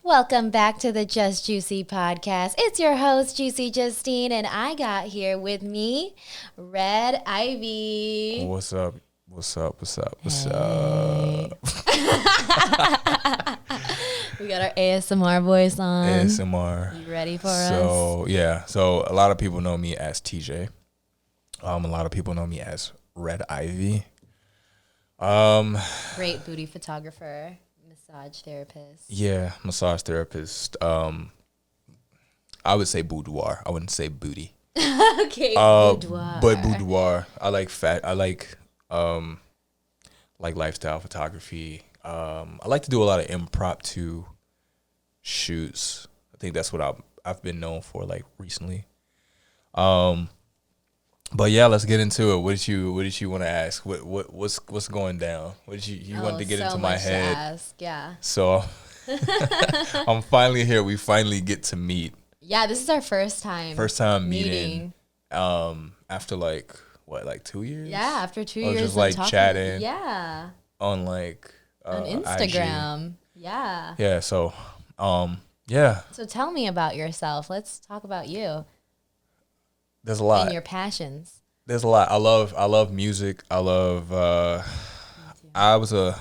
Welcome back to the Just Juicy podcast. It's your host, Juicy Justine, and I got here with me, Red Ivy. What's up? What's up? What's up? What's Hey. up? We got our ASMR voice on. ASMR. You ready for us? So a lot of people know me as TJ. A lot of people know me as Red Ivy. Great booty photographer, massage therapist. Yeah, massage therapist. I would say boudoir. I wouldn't say booty. Okay, boudoir. But boudoir. I like fat. I like lifestyle photography. I like to do a lot of impromptu shoots. I think that's what I've been known for like recently. But yeah, let's get into it. What did you want to ask? What's going down? What did you wanted to get into my head? To ask. Yeah. So I'm finally here. We finally get to meet. Yeah, this is our first time. First time meeting. After like 2 years? Yeah, after 2 Or years. just like talking, chatting. Yeah. On like On IG. Instagram. Yeah. Yeah. So yeah. So tell me about yourself. Let's talk about you There's a lot. and your passions. There's a lot. I love music. I love. I was a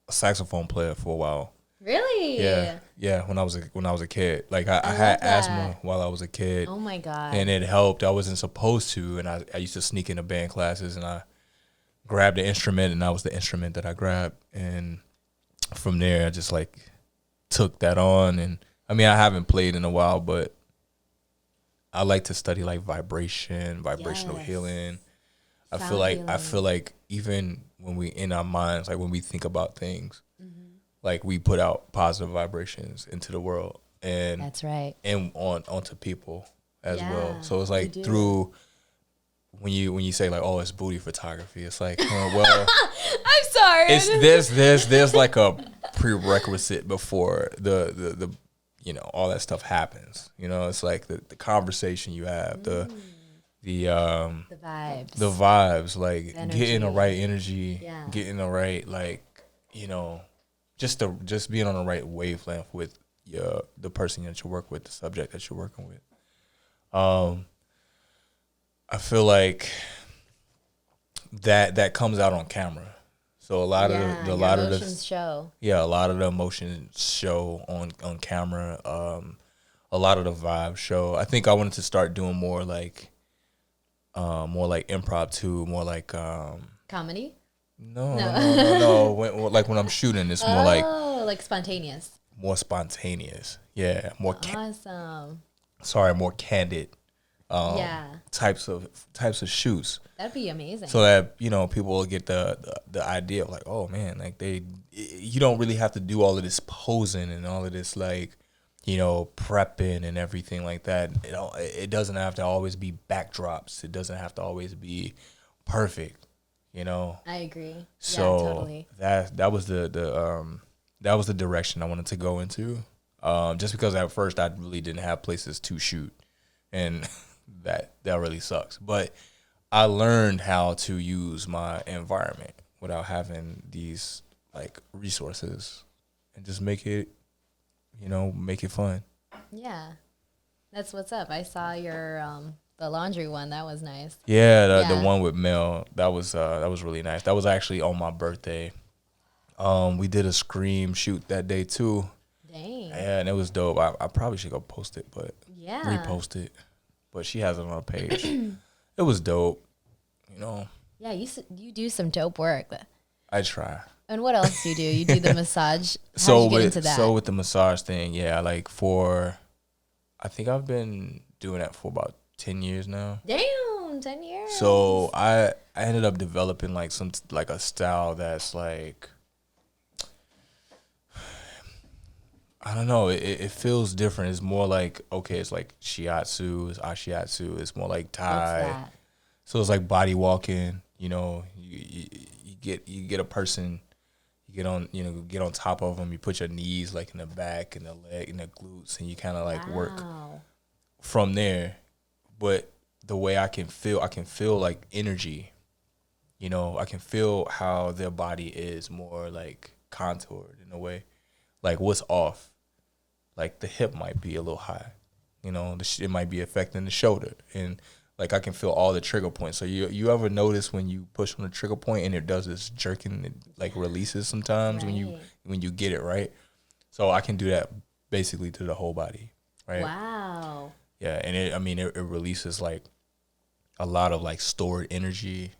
saxophone player for a while. Really? Yeah. When I was a kid, like I love had that. asthma while I was a kid, Oh my God. and it helped. I wasn't supposed to, and I used to sneak into band classes, and I grabbed the instrument, and that was the instrument that I grabbed, and from there I just like took that on. And I mean, I haven't played in a while, but I like to study like vibrational Yes. healing. I Sound feel like even when we in our minds, like when we think about things, Mm-hmm. like we put out positive vibrations into the world and That's right. onto people as Yeah, well. So it's like you do. through when you say like, oh, it's booty photography, it's like, well, I'm sorry. it's there's like a prerequisite before the all that stuff happens. It's like the conversation you have, the vibes. the vibes, like Energy. getting the right energy, Yeah. getting the right just being on the right wavelength with the person that you work with, the subject that you're working with. I feel like that comes out on camera. So a lot of the your emotions show. a lot of the emotions show on camera. A lot of the vibes show. I think I wanted to start doing more like improv too, more like Comedy? no. When I'm shooting, it's more like spontaneous. more spontaneous. Yeah, more Awesome. more candid. Yeah. Types of shoots. That'd be amazing. So that people will get the idea of like, oh man, like you don't really have to do all of this posing and all of this like prepping and everything like that. It doesn't have to always be backdrops. It doesn't have to always be perfect. I agree. So yeah, totally. that was the direction I wanted to go into. Just because at first I really didn't have places to shoot, and that really sucks. But I learned how to use my environment without having these like resources, and just make it fun. Yeah. That's what's up. I saw your the laundry one. That was nice. Yeah, the Yeah. one with Mel, that was really nice. That was actually on my birthday. We did a Scream shoot that day too. Dang. Yeah, and it was dope. I probably should go post it, but Yeah. repost it. But she has it on her page. It was dope. Yeah, you do some dope work. I try. And what else do you do? You do the massage. How So did you get into that? with the massage thing, yeah, like I think I've been doing that for about 10 years now. Damn, 10 years. So I ended up developing like a style that's like, I don't know. It feels different. It's more like, okay, it's like shiatsu, it's ashiatsu. It's more like What's Thai. that? So it's like body walking. You get a person, you get on top of them. You put your knees like in the back and the leg and the glutes, and you kind of like work Wow. from there. But the way I can feel like energy. I can feel how their body is more like contoured in a way. like what's off. Like the hip might be a little high, you know, it might be affecting the shoulder, and like I can feel all the trigger points. So you ever notice when you push on the trigger point and it does this jerking, it like releases sometimes when you get it right. So I can do that basically to the whole body, right? Wow. Yeah, and it releases like a lot of like stored energy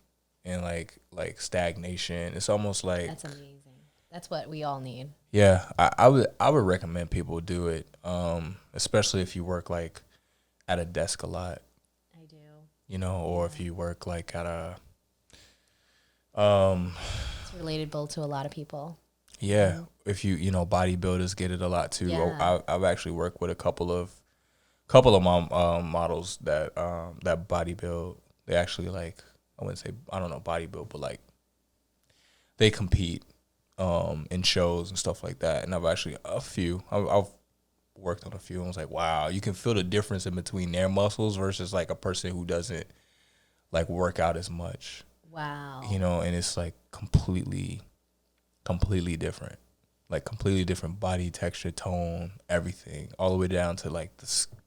and like stagnation. It's almost like that's amazing. That's what we all need. Yeah, I would recommend people do it, especially if you work like at a desk a lot. I do. You know, or if you work like at a it's relatable to a lot of people. Yeah, if you know bodybuilders get it a lot too. Yeah. I've actually worked with a couple of my models that bodybuild. They actually like, I wouldn't say, I don't know, bodybuild, but like they compete in shows and stuff like that. And I've actually I've worked on a few and was like, wow, you can feel the difference in between their muscles versus like a person who doesn't like work out as much. Wow. You know, and it's like completely different. Like completely different body texture, tone, everything, all the way down to like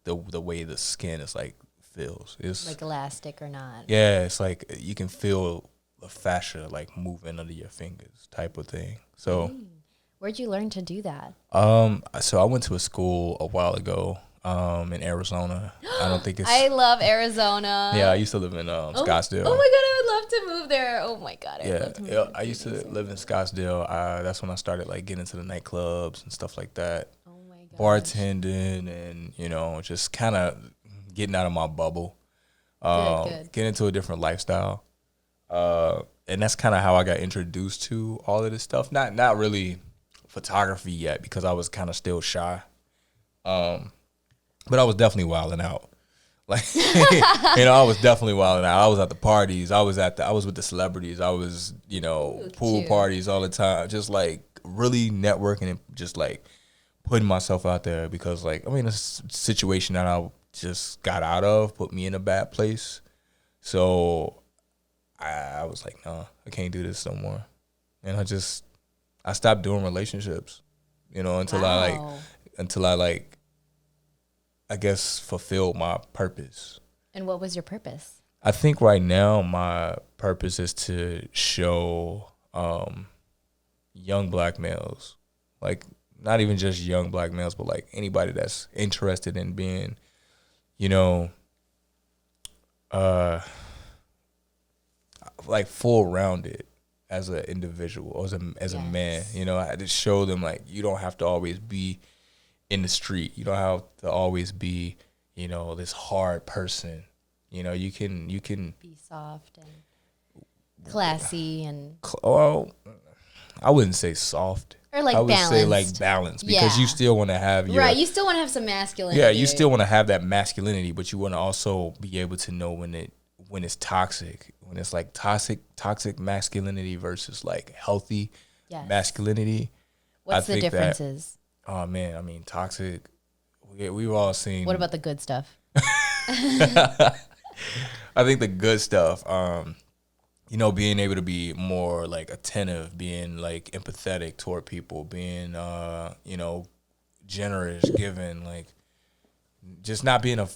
the way the skin is like feels. It's like elastic or not. Yeah, it's like you can feel the fascia like moving under your fingers type of thing. So where'd you learn to do that? So I went to a school a while ago in Arizona. I don't think it's I love Arizona. Yeah, I used to live in Scottsdale. Oh my god, I would love to move there. Oh my god, I would love to move there. I used to live in Scottsdale. That's when I started like getting into the nightclubs and stuff like that. Oh my god. Bartending and, you know, just kind of getting out of my bubble. Good. Getting into a different lifestyle. And that's kind of how I got introduced to all of this stuff. Not really photography yet because I was kind of still shy. But I was definitely wilding out. Like, you know, I was definitely wilding out. I was at the parties. I was with the celebrities. I was, you know, pool parties all the time. Just like really networking and just like putting myself out there because like, I mean, a situation that I just got out of put me in a bad place. So I was like, nah, I can't do this no more. And I stopped doing relationships, you know, until I I guess fulfilled my purpose. And what was your purpose? I think right now my purpose is to show young black males, like not even just young black males, but like anybody that's interested in being, you know, like full rounded as an individual, as a man. You know, I just show them like you don't have to always be in the street. You don't have to always be, you know, this hard person. You know, you can be soft and classy and I wouldn't say soft. Or like I would balanced. say like balanced because you still want to have your you still want to have some masculinity. Yeah, you still want to have that masculinity, but you want to also be able to know when it's toxic, when it's like toxic masculinity versus like healthy masculinity. What's the differences? Oh man, I mean, toxic. We've all seen. What about the good stuff? I think the good stuff, you know, being able to be more like attentive, being like empathetic toward people, being, you know, generous, giving, like just not being a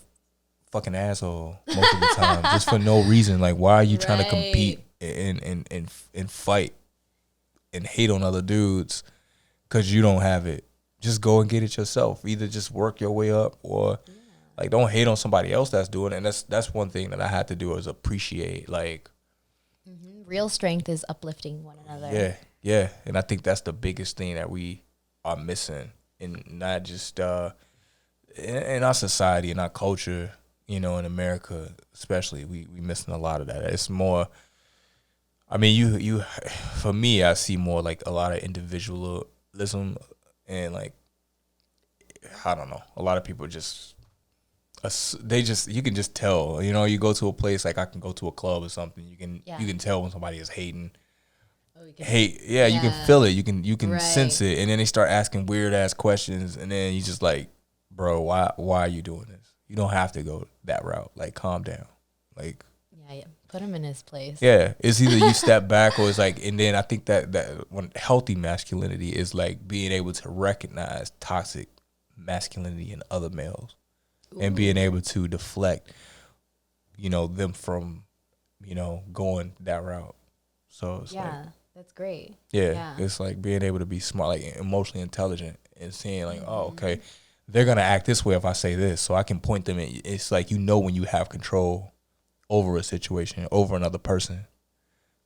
fucking asshole most of the time, just for no reason. Like, why are you trying to compete and fight and hate on other dudes because you don't have it? Just go and get it yourself. Either just work your way up or like don't hate on somebody else that's doing it. And that's one thing that I had to do is appreciate like real strength is uplifting one another. Yeah. And I think that's the biggest thing that we are missing in not just in our society, in our culture, you know, in America especially. We missing a lot of that. It's more I mean, you for me I see more like a lot of individualism. And like, I don't know, a lot of people you can just tell, you know, you go to a place, like I can go to a club or something, you can tell when somebody is hating. You can feel it, you can sense it, and then they start asking weird ass questions, and then you just like, bro, why are you doing this? You don't have to go that route. Like, calm down. Like, Put him in his place. Yeah, it's either you step back or it's like, and then I think that when healthy masculinity is like being able to recognize toxic masculinity in other males. And being able to deflect, them from, going that route. So it's like, that's great. Yeah, it's like being able to be smart, like emotionally intelligent, and seeing like, oh, okay, they're gonna act this way if I say this, so I can point them in. It's like when you have control over a situation, over another person,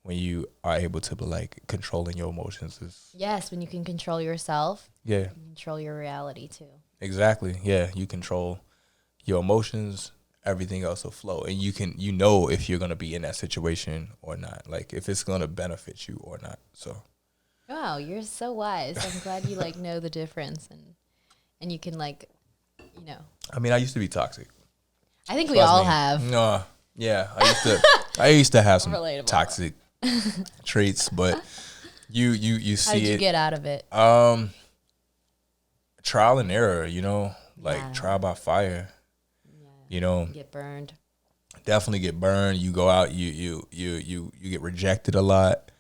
when you are able to be like controlling your emotions. Yes, when you can control yourself. Yeah. You can control your reality too. Exactly. Yeah, you control your emotions, everything else will flow, and you know if you're gonna be in that situation or not, like if it's gonna benefit you or not. So, wow, you're so wise. I'm glad you like know the difference and you can like, I mean, I used to be toxic. I think we all have. No, yeah, I used to have some Relatable. toxic traits, but you see How did you it. get out of it? Trial and error, trial by fire. Get burned. Definitely get burned. You go out, you get rejected a lot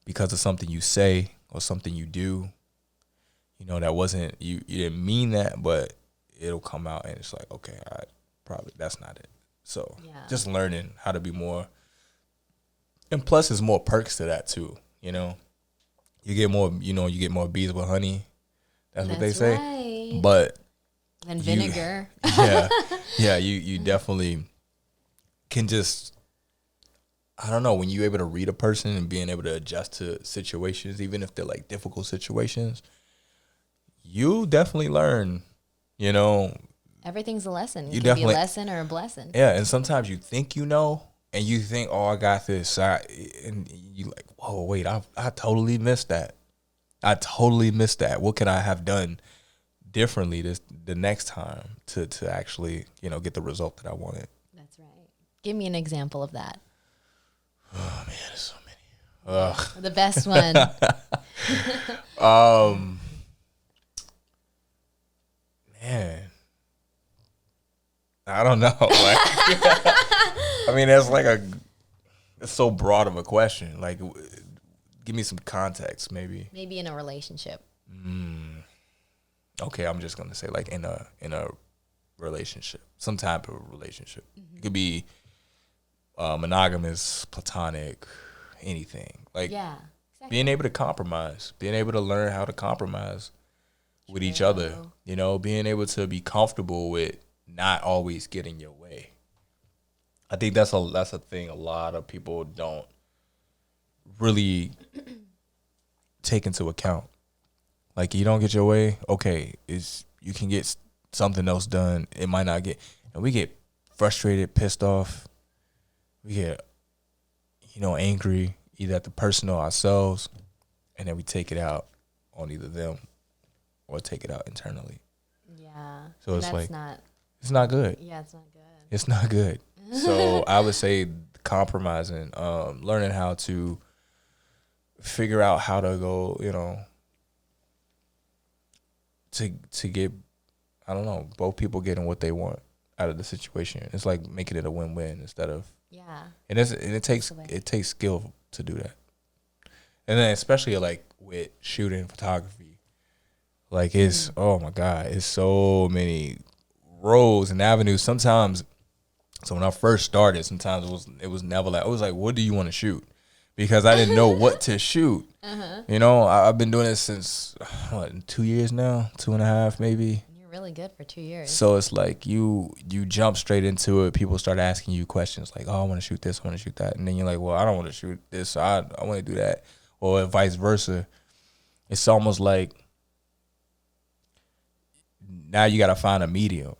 because of something you say or something you do. That wasn't you didn't mean that, but it'll come out and it's like, okay, that's not it. So just learning how to be more, and plus there's more perks to that too. You get more, you get more bees with honey. That's what they say. Right. But and vinegar. Yeah, you definitely can just, I don't know, when you're able to read a person and being able to adjust to situations, even if they're like difficult situations, you definitely learn, Everything's a lesson. It You can be a definitely- lesson or a blessing. Yeah, and sometimes you think and you think, oh, I got this. And you like, whoa, wait, I totally missed that. What could I have done differently the next time to actually, get the result that I wanted? That's right. Give me an example of that. Oh man, there's so many. Ugh. The best one. Man, I don't know. I mean, that's like it's so broad of a question. Like, give me some context, maybe. Maybe in a relationship. Okay, I'm just gonna say like in a relationship, some type of relationship. It could be monogamous, platonic, anything. Like Exactly. being able to compromise, being able to learn how to compromise with each other. Being able to be comfortable with not always getting your way. I think that's a thing a lot of people don't really take into account. Like, you don't get your way, okay, you can get something else done. It might not get, and we get frustrated, pissed off. We get, angry either at the person or ourselves, and then we take it out on either them or take it out internally. Yeah. So it's that's like, not. it's not good. Yeah, it's not good. It's not good. So I would say compromising, learning how to figure out how to go, to get, I don't know, both people getting what they want out of the situation. It's like making it a win-win instead of, and it takes skill to do that. And then especially like with shooting photography, like it's, oh my God, it's so many roads and avenues. Sometimes, so when I first started, sometimes it was never like, I was like, what do you want to shoot? Because I didn't know what to shoot. I've been doing this since 2 years now, 2.5 maybe. You're really good for 2 years. So it's like you jump straight into it. People start asking you questions like, oh, I want to shoot this, I want to shoot that. And then you're like, well, I don't want to shoot this, so I want to do that. Or vice versa. It's almost like now you got to find a medium,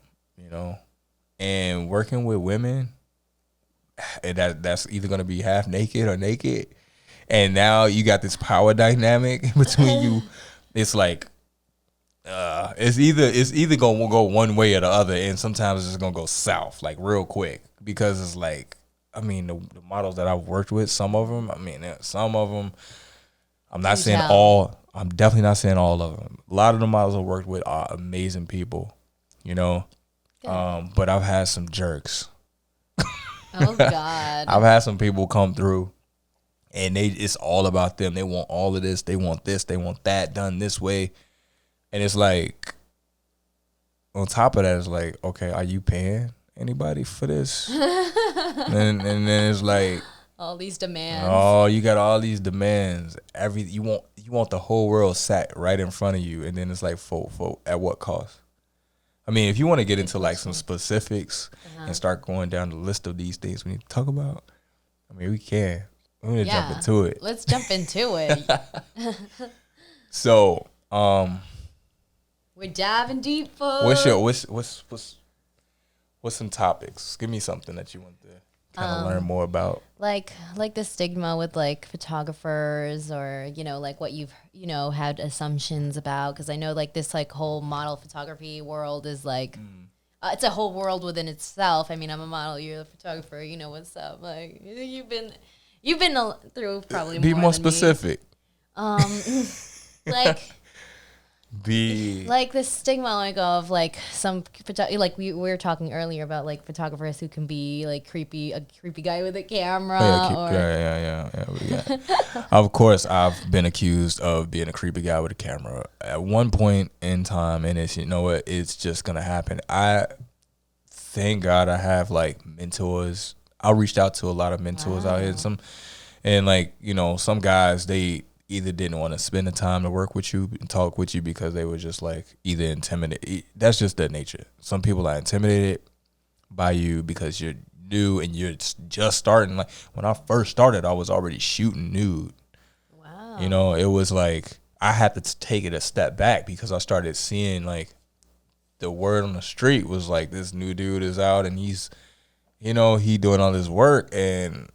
And working with women, that's either going to be half naked or naked. And now you got this power dynamic between you. It's like, it's either going to go one way or the other. And sometimes it's going to go south, like real quick. Because it's like, I mean, the models that I've worked with, some of them, I'm not saying all. I'm definitely not saying all of them. A lot of the models I've worked with are amazing people, But I've had some jerks. Oh God. I've had some people come through and it's all about them. They want all of this, they want that done this way. And it's like, on top of that, it's like, okay, are you paying anybody for this? and then it's like, all these demands. oh, you got all these demands. You want the whole world sat right in front of you, and then it's like, for at what cost? I mean, if you want to get into like some specifics and start going down the list of these things we need to talk about, I mean, we can. We're gonna jump into it. Let's jump into it. So, we're diving deep, folks. What's some topics? Give me something that you want to kind of learn more about. Like the stigma with like photographers, or like what you've had assumptions about, because I know like this like whole model photography world is like it's a whole world within itself. I mean, I'm a model, you're a photographer, you know what's up. Like you've been through probably Be more than specific. Me. Like the like the stigma like of like some like we were talking earlier about like photographers who can be like a creepy guy with a camera. Yeah. Of course, I've been accused of being a creepy guy with a camera at one point in time, and it's it's just gonna happen. I thank God I have like mentors. I reached out to a lot of mentors out here, and like some guys, they either didn't want to spend the time to work with you and talk with you because they were just like either intimidated. That's just their nature. Some people are intimidated by you because you're new and you're just starting. Like when I first started, I was already shooting nude. Wow. It was like I had to take it a step back because I started seeing like the word on the street was like this new dude is out and he's, he doing all this work, and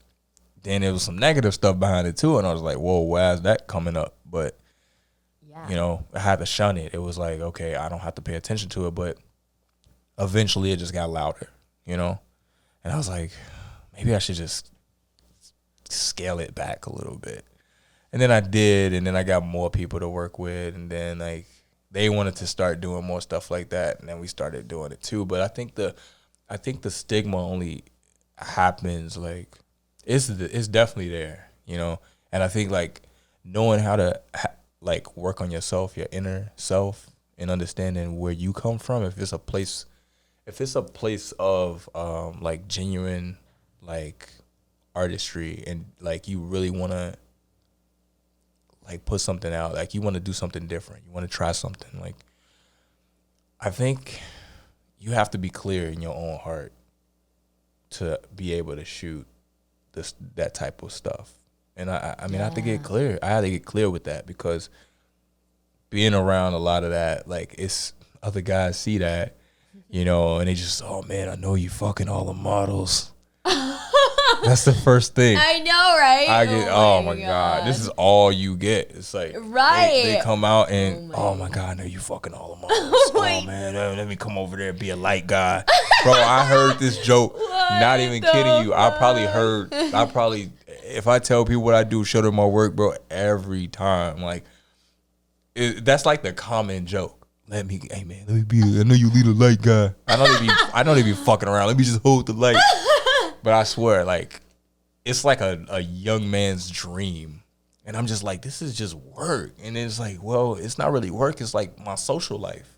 then there was some negative stuff behind it too, and I was like, whoa, why's that coming up? But, I had to shun it. It was like, okay, I don't have to pay attention to it, but eventually it just got louder, and I was like, maybe I should just scale it back a little bit. And then I did, and then I got more people to work with, and then like they wanted to start doing more stuff like that, and then we started doing it too. But I think the stigma only happens like, it's definitely there, and I think like knowing how to like work on yourself, your inner self, and understanding where you come from. If it's a place of like genuine like artistry, and like you really want to like put something out, like you want to do something different, you want to try something, like I think you have to be clear in your own heart to be able to shoot that type of stuff. And I mean, I had to get clear. I had to get clear with that because being around a lot of that, like it's other guys see that, and they just, oh man, I know you fucking all the models. That's the first thing. I know, right? I get, oh my God, this is all you get. It's like, right. They come out and, oh my God, I know you fucking all the models. Oh man, let me come over there and be a light guy. Bro, I heard this joke, not even kidding you. I probably, if I tell people what I do, show them my work, bro, every time. Like, that's like the common joke. Hey man, let me be, I know you lead a light guy. I know they be fucking around. Let me just hold the light. But I swear, like, it's like a young man's dream. And I'm just like, this is just work. And it's like, well, it's not really work. It's like my social life.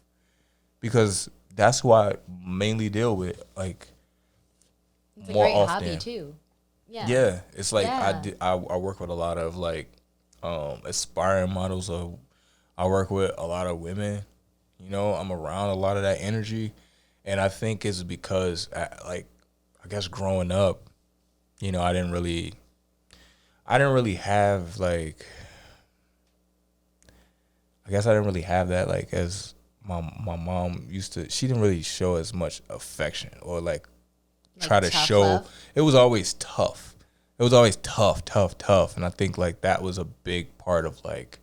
Because that's who I mainly deal with, like, it's more a great often. hobby, too. Yeah. Yeah. It's like I work with a lot of, like, aspiring models. I work with a lot of women. I'm around a lot of that energy. And I think it's because, I guess growing up, I didn't really have like, I guess I didn't really have that, like, as my mom used to. She didn't really show as much affection or like try to show love. It was always tough. It was always tough. And I think like that was a big part of like,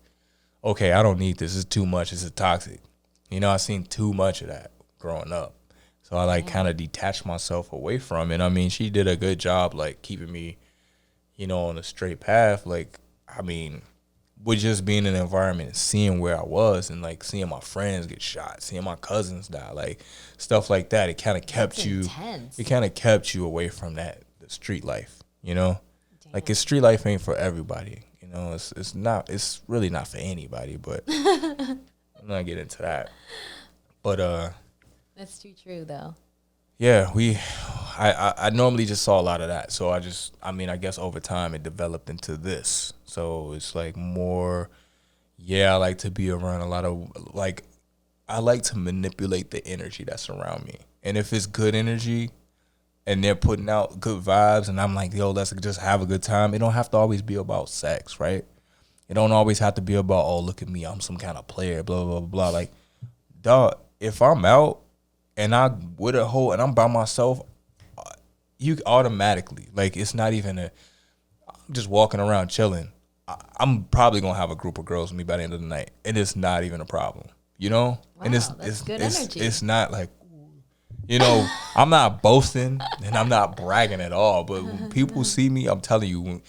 okay, I don't need this. It's too much. It's toxic. I seen too much of that growing up. So I like kind of detached myself away from it. I mean, she did a good job like keeping me, on a straight path. Like, I mean, with just being in an environment and seeing where I was and like seeing my friends get shot, seeing my cousins die, like stuff like that. It kind of kept you. Intense. It kind of kept you away from that the street life, you know? Like, it's street life ain't for everybody, you know? It's really not for anybody, but I'm not getting into that. But that's too true though. yeah, I normally just saw a lot of that. So I guess over time it developed into this. So it's like more, yeah, I like to be around a lot of, like, I like to manipulate the energy that's around me. And if it's good energy and they're putting out good vibes and I'm like, yo, let's just have a good time. It don't have to always be about sex, right? It don't always have to be about, oh, look at me, I'm some kind of player, blah, blah, blah, blah. Like, dog, if I'm out and I'm by myself, you automatically, like, it's not even I'm just walking around chilling. I'm probably gonna have a group of girls with me by the end of the night, and it's not even a problem, you know. Wow, and that's good energy. It's not like, you know, I'm not boasting and I'm not bragging at all. But when people see me, I'm telling you,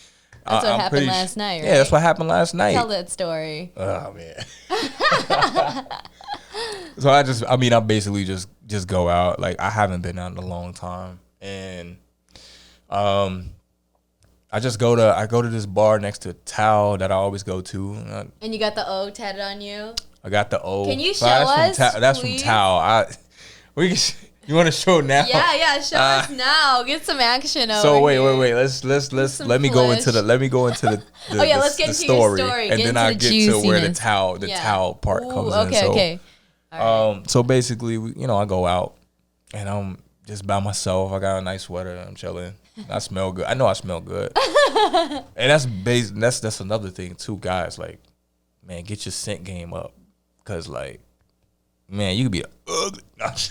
that's what happened last night, right? Yeah, that's what happened last night. Tell that story. Oh man. So I basically just go out. Like, I haven't been out in a long time, and I go to this bar next to Tao that I always go to. And you got the O tatted on you? I got the O. Can you show us? That's please? From Tao. You want to show now? Yeah, show us now. Get some action over So wait. Let's let me go into the let's get into story, your story. And then I get to where the Tao part comes in. Okay. So basically, I go out and I'm just by myself. I got a nice sweater. I'm chilling. I smell good. I know I smell good. And that's another thing too, guys. Like, man, get your scent game up, cause like, man, you could be ugly. Yes,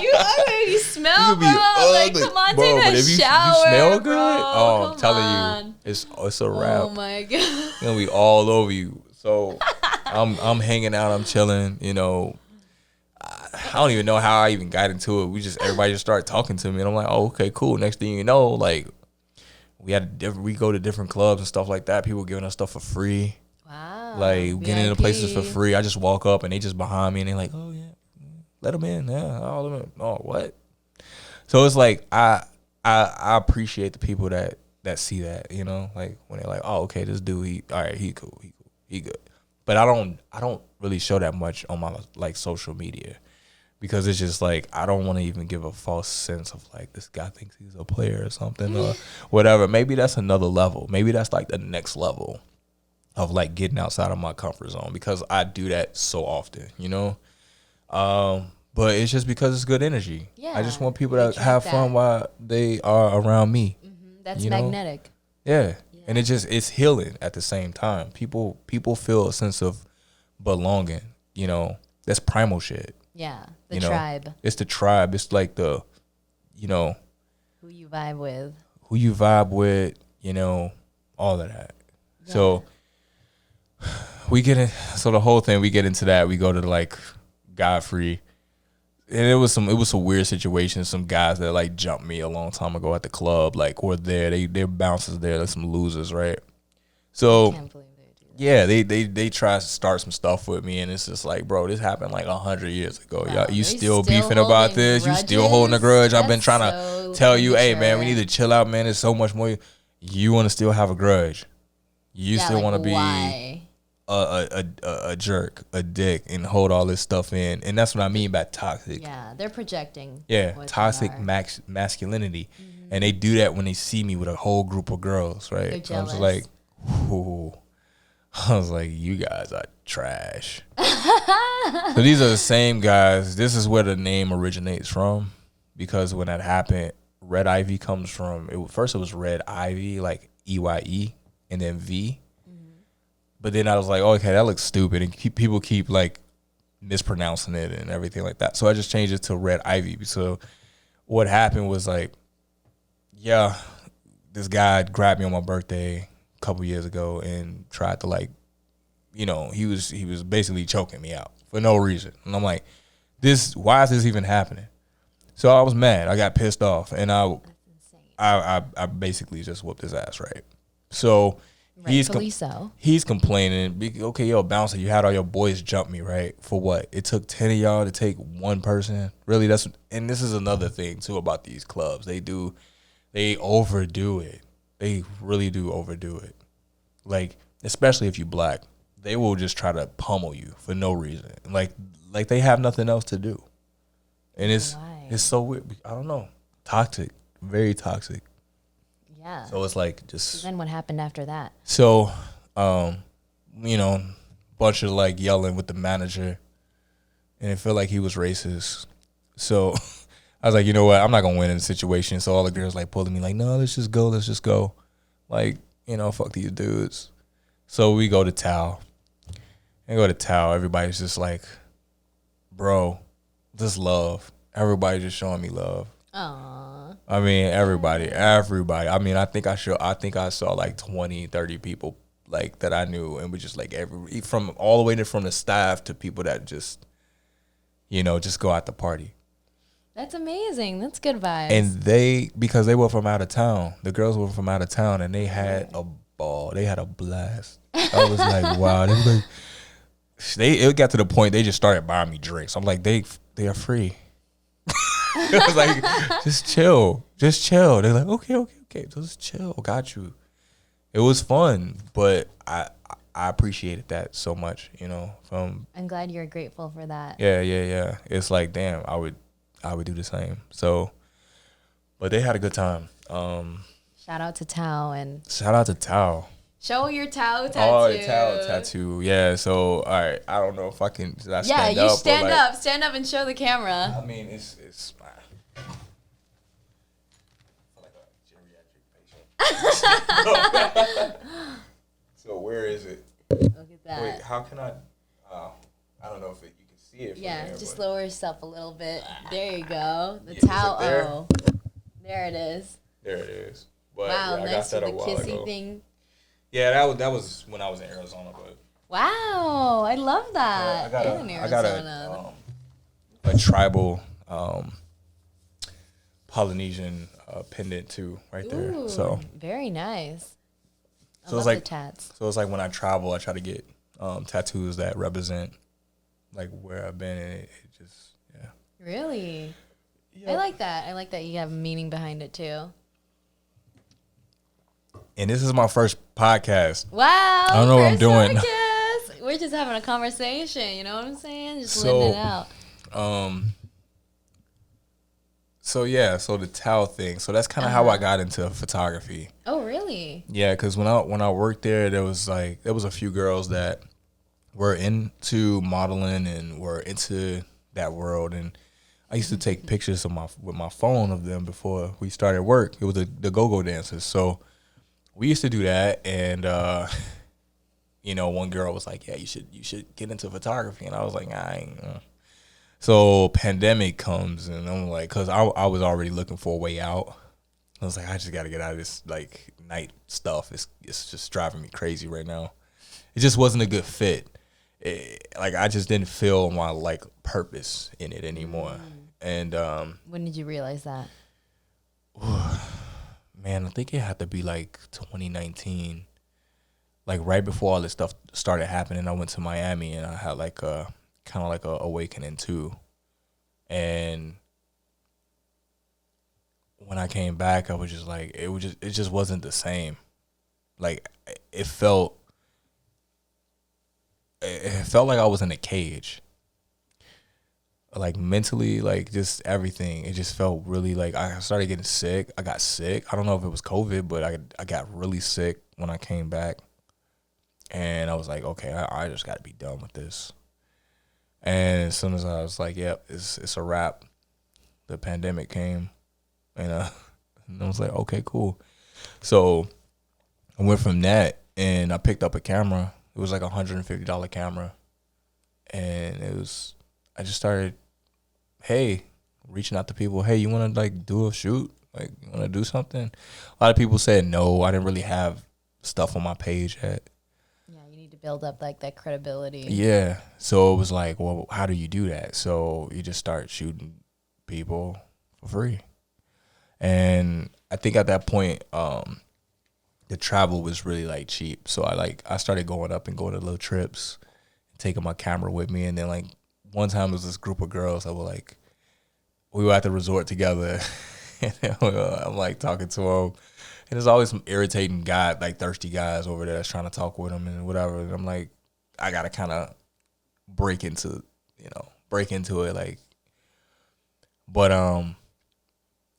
you ugly. You smell, bro. Like, come on, bro, take a shower. You smell good. Bro. Oh, I'm telling you, it's a wrap. Oh my god, it's gonna be all over you. So I'm hanging out. I'm chilling. You know, I don't even know how I even got into it. Everybody just started talking to me, and I'm like, oh, okay, cool. Next thing you know, like, we go to different clubs and stuff like that. People giving us stuff for free. Wow. Like, getting into places for free. I just walk up and they just behind me and they're like, oh yeah, let them in. Yeah, all of them. Oh, what? So it's like I appreciate the people that see that, you know, like when they're like, oh, okay, this dude, he cool, he good. But I don't really show that much on my like social media, because it's just like, I don't want to even give a false sense of like, this guy thinks he's a player or something or whatever. Maybe that's another level. Maybe that's like the next level of like getting outside of my comfort zone, because I do that so often, you know. But it's just because it's good energy. Yeah, I just want people to have fun while they are around me. Mm-hmm. That's magnetic. Yeah. And it's healing at the same time. People feel a sense of belonging, you know. That's primal shit. Yeah, the tribe. It's the tribe. It's like the, you know, who you vibe with, you know, all of that. Yeah. So the whole thing, we get into that. We go to like Godfrey, and it was some weird situations. Some guys that like jumped me a long time ago at the club, like, were there. They're bouncers there, like some losers, right? So yeah, they try to start some stuff with me, and it's just like, bro, this happened like 100 years ago. Wow, you still beefing about this? Grudges? You still holding a grudge? I've been trying to tell you, hey man, we need to chill out, man. There's so much more. You want to still have a grudge? You still want to be a jerk, a dick, and hold all this stuff in? And that's what I mean by toxic. Yeah, they're projecting. Yeah, toxic masculinity, and they do that when they see me with a whole group of girls, right? They're jealous. I'm just like, ooh. I was like, you guys are trash. So these are the same guys. This is where the name originates from, because when that happened, Red Ivy comes from, first it was Red Ivy, like EYE, and then V. But then I was like, oh, okay, that looks stupid. And people keep like mispronouncing it and everything like that. So I just changed it to Red Ivy. So what happened was like, yeah, this guy grabbed me on my birthday a couple years ago and tried to like, you know, he was basically choking me out for no reason. And I'm like, why is this even happening? So I was mad. I got pissed off, and I basically just whooped his ass, right? So he's complaining. Okay, yo, bouncer, you had all your boys jump me, right? For what? It took 10 of y'all to take one person? Really? And this is another thing too about these clubs. They do They overdo it. They really do overdo it. Like, especially if you black, they will just try to pummel you for no reason. Like they have nothing else to do. And it's so weird. I don't know. Toxic. Very toxic. Yeah. So it's like just. So then what happened after that? So, you know, bunch of like yelling with the manager, and it felt like he was racist. So I was like, you know what? I'm not gonna win in the situation. So all the girls like pulling me like, no, let's just go. Like, you know, fuck these dudes. So we go to Tao. Everybody's just like, bro, just love. Everybody just showing me love. Aww. I mean, everybody. I mean, I think I saw like 20, 30 people like that I knew, and we just like from all the way from the staff to people that just, you know, just go out the party. That's amazing. That's good vibes. And because they were from out of town, the girls were from out of town, and they had a ball. They had a blast. I was like, wow. They were like, it got to the point they just started buying me drinks. I'm like, they are free. I was like, just chill. They're like, okay, just chill. Got you. It was fun, but I appreciated that so much, you know. I'm glad you're grateful for that. Yeah. It's like, damn, I would do the same. So, but they had a good time. Shout out to Tao. Show your Tao tattoo. Oh, the Tao tattoo. Yeah. So, all right. I don't know if I can. Stand up, stand up. Stand up and show the camera. I mean, it's like a geriatric patient. So where is it? Look at that. Wait, how can I? I don't know if you can see it. Yeah, just lower yourself a little bit. There you go. The Yeah, Tao O. There it is. But, wow, yeah, nice with the kissy thing. Yeah, that was when I was in Arizona. But wow, I love that. I got a tribal Polynesian pendant too, right there. Ooh, so very nice. I so love it's like the tats. So it's like when I travel, I try to get tattoos that represent like where I've been, and it just Really, yeah. I like that. I like that you have meaning behind it too. And this is my first podcast. Wow. I don't know what I'm doing. Podcast. We're just having a conversation. You know what I'm saying? Just letting it out. So the Tao thing. So that's kind of how I got into photography. Oh, really? Yeah, because when I worked there was a few girls that were into modeling and were into that world, and I used to take pictures with my phone of them before we started work. It was the go-go dancers. So we used to do that, and you know, one girl was like, "Yeah, you should get into photography," and I was like, "I ain't." So pandemic comes, and I'm like, cause I was already looking for a way out. I was like, I just got to get out of this like night stuff. It's just driving me crazy right now. It just wasn't a good fit. Like I just didn't feel my like purpose in it anymore. And when did you realize that? Man, I think it had to be like 2019. Like right before all this stuff started happening, I went to Miami and I had like a kind of like a awakening too. And when I came back, I was just like, it just wasn't the same. Like it felt like I was in a cage. Like mentally, like just everything. It just felt really like I started getting sick. I got sick. I don't know if it was COVID, but I got really sick when I came back. And I was like, okay, I just got to be done with this. And as soon as I was like, yep, it's a wrap, the pandemic came. And I was like, okay, cool. So I went from that and I picked up a camera. It was like $150 camera. And I just started, hey, reaching out to people. Hey, you want to like do a shoot? Like, you want to do something? A lot of people said no. I didn't really have stuff on my page yet. Yeah, you need to build up like that credibility. Yeah. So it was like, well, how do you do that? So you just start shooting people for free. And I think at that point, the travel was really like cheap. So I started going up and going to little trips, taking my camera with me. And then like one time there was this group of girls that were like, we were at the resort together And I'm like talking to him, and there's always some irritating guy, like thirsty guys over there that's trying to talk with him and whatever. And I'm like, I gotta kind of break into, break into it, like. But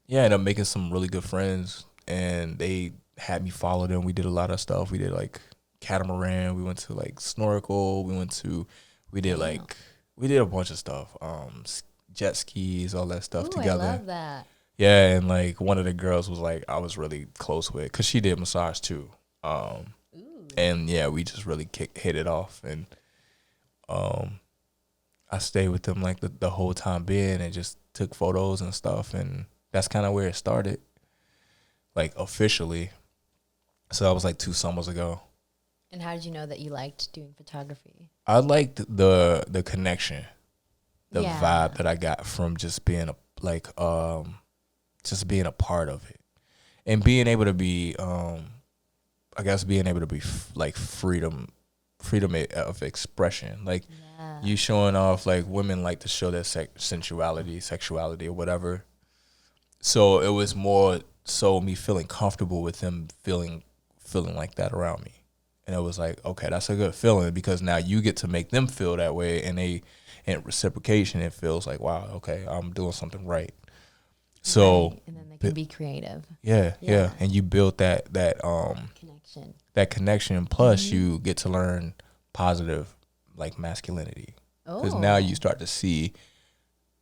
yeah, I ended up making some really good friends, and they had me follow them. We did a lot of stuff. We did like catamaran. We went to like snorkel. We did like, we did a bunch of stuff. Jet skis, all that stuff together. I love that. Yeah, and like one of the girls was like I was really close with, cause she did massage too. And yeah, we just really hit it off, and I stayed with them like the whole time being, and just took photos and stuff, and that's kind of where it started, like officially. So that was like 2 summers ago. And how did you know that you liked doing photography? I liked the connection, the vibe that I got from just being just being a part of it, and being able to be, I guess being able to be like freedom of expression. Like you showing off, like women like to show their sensuality, sexuality, or whatever. So it was more so me feeling comfortable with them feeling like that around me. And it was like, okay, that's a good feeling, because now you get to make them feel that way, and in reciprocation, it feels like, wow, okay, I'm doing something right. So right. And then they can be creative. Yeah. And you build that connection. That connection. Plus, you get to learn positive, like masculinity, because now you start to see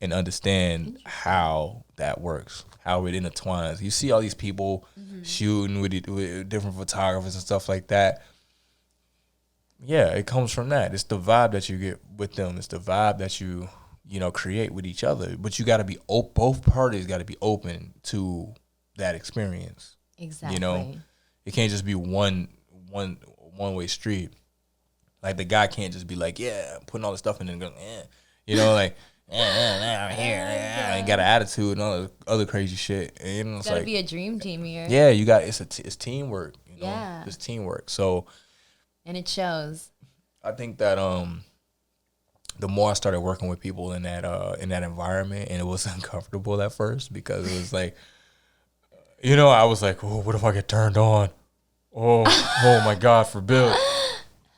and understand how that works, how it intertwines. You see all these people shooting with different photographers and stuff like that. Yeah, it comes from that. It's the vibe that you get with them. It's the vibe that you create with each other. But you got to be both parties got to be open to that experience. Exactly. It can't just be one way street. Like the guy can't just be like, yeah, I'm putting all this stuff in and go, like, I'm here, and got an attitude and all the other crazy shit. And it's gotta like, be a dream team here. Yeah, you got it's teamwork. Yeah, it's teamwork. So, and it shows. I think that the more I started working with people in that environment, and it was uncomfortable at first, because it was like, I was like, oh, what if I get turned on? Oh my God, forbid.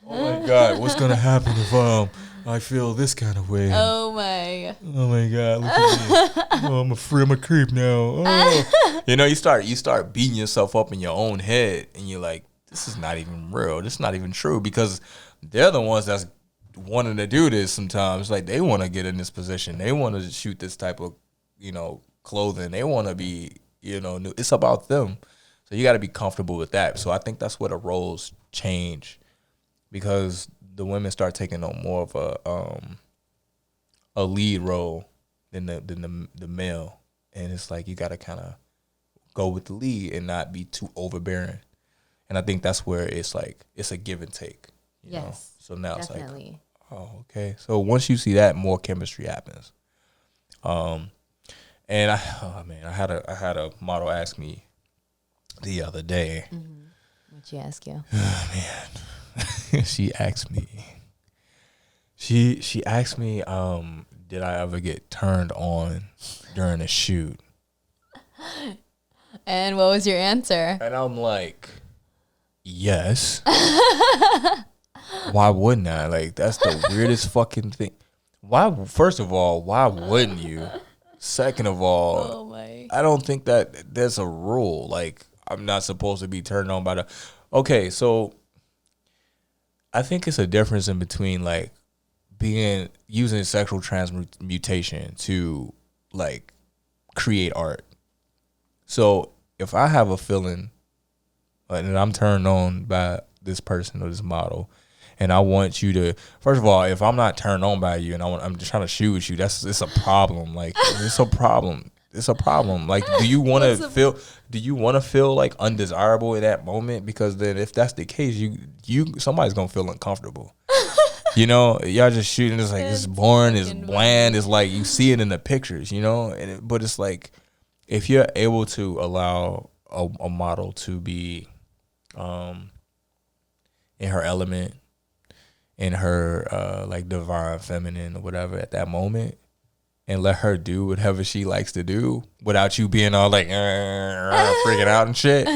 Oh my God, what's gonna happen if I feel this kind of way? Oh my God, look at me. Oh, I'm a creep now. Oh. You start beating yourself up in your own head, and you're like, this is not even real. This is not even true, because they're the ones that's wanting to do this sometimes. Like, they want to get in this position. They want to shoot this type of, clothing. They want to be, new. It's about them. So you got to be comfortable with that. So I think that's where the roles change, because the women start taking on more of a lead role than the male. And it's like, you got to kind of go with the lead and not be too overbearing. And I think that's where it's like, it's a give and take. You know? So now definitely. It's like, oh, okay. So once you see that, more chemistry happens. And I had a model ask me the other day. Mm-hmm. What'd she ask you? Oh, man. She asked me. She asked me, did I ever get turned on during a shoot? And what was your answer? And I'm like, yes. Why wouldn't I? Like, that's the weirdest fucking thing. Why? First of all, why wouldn't you? Second of all, I don't think that there's a rule. Like, I'm not supposed to be turned on by the. Okay, so I think it's a difference in between like using sexual transmutation to like create art. So if I have a feeling and I'm turned on by this person or this model, and I want you to, first of all, if I'm not turned on by you and I'm just trying to shoot with you, it's a problem. Like, it's a problem. It's a problem. Like, do you want to feel like undesirable in that moment? Because then if that's the case, somebody's going to feel uncomfortable. Y'all just shooting. It's like, it's boring. It's bland. It's like, you see it in the pictures, but it's like, if you're able to allow a model to be in her element, in her like divine feminine or whatever at that moment, and let her do whatever she likes to do without you being all like freaking out and shit.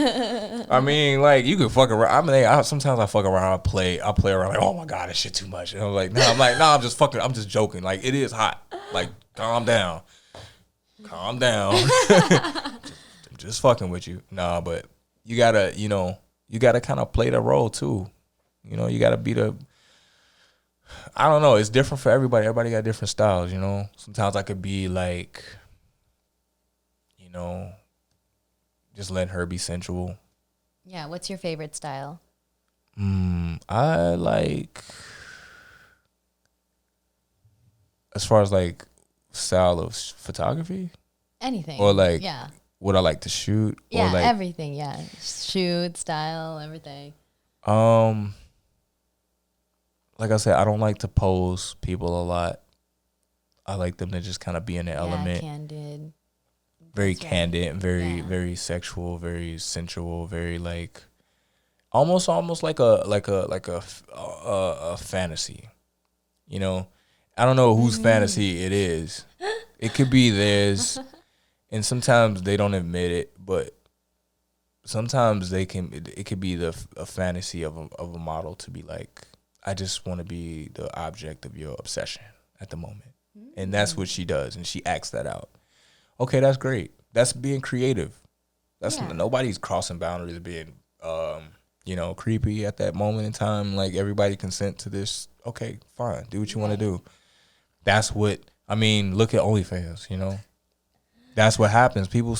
I mean, like, you can fuck around. I mean, sometimes I fuck around. I play around like, oh my god, this shit too much. And I'm like, no, I'm just joking. Like, it is hot. Like, calm down. I'm just fucking with you. Nah, but you gotta kind of play the role too. You know, you gotta be the. I don't know. It's different for everybody. Everybody got different styles, you know. Sometimes I could be like, you know, just letting her be sensual. Yeah. What's your favorite style? I like, as far as like style of photography. Anything. Or like, yeah. What I like to shoot. Yeah, or like, everything. Yeah, shoot, style, everything. Like I said, I don't like to pose people a lot. I like them to just kind of be in their element. Candid. Very candid and very sexual, very sensual, very like almost like a fantasy. You know, I don't know whose fantasy it is. It could be theirs, and sometimes they don't admit it, but sometimes it could be a fantasy of a model to be like, I just want to be the object of your obsession at the moment. And that's what she does. And she acts that out. Okay, that's great. That's being creative. Nobody's crossing boundaries of being, creepy at that moment in time. Like, everybody consent to this. Okay, fine. Do what you want to do. That's what, I mean, look at OnlyFans, you know. That's what happens. People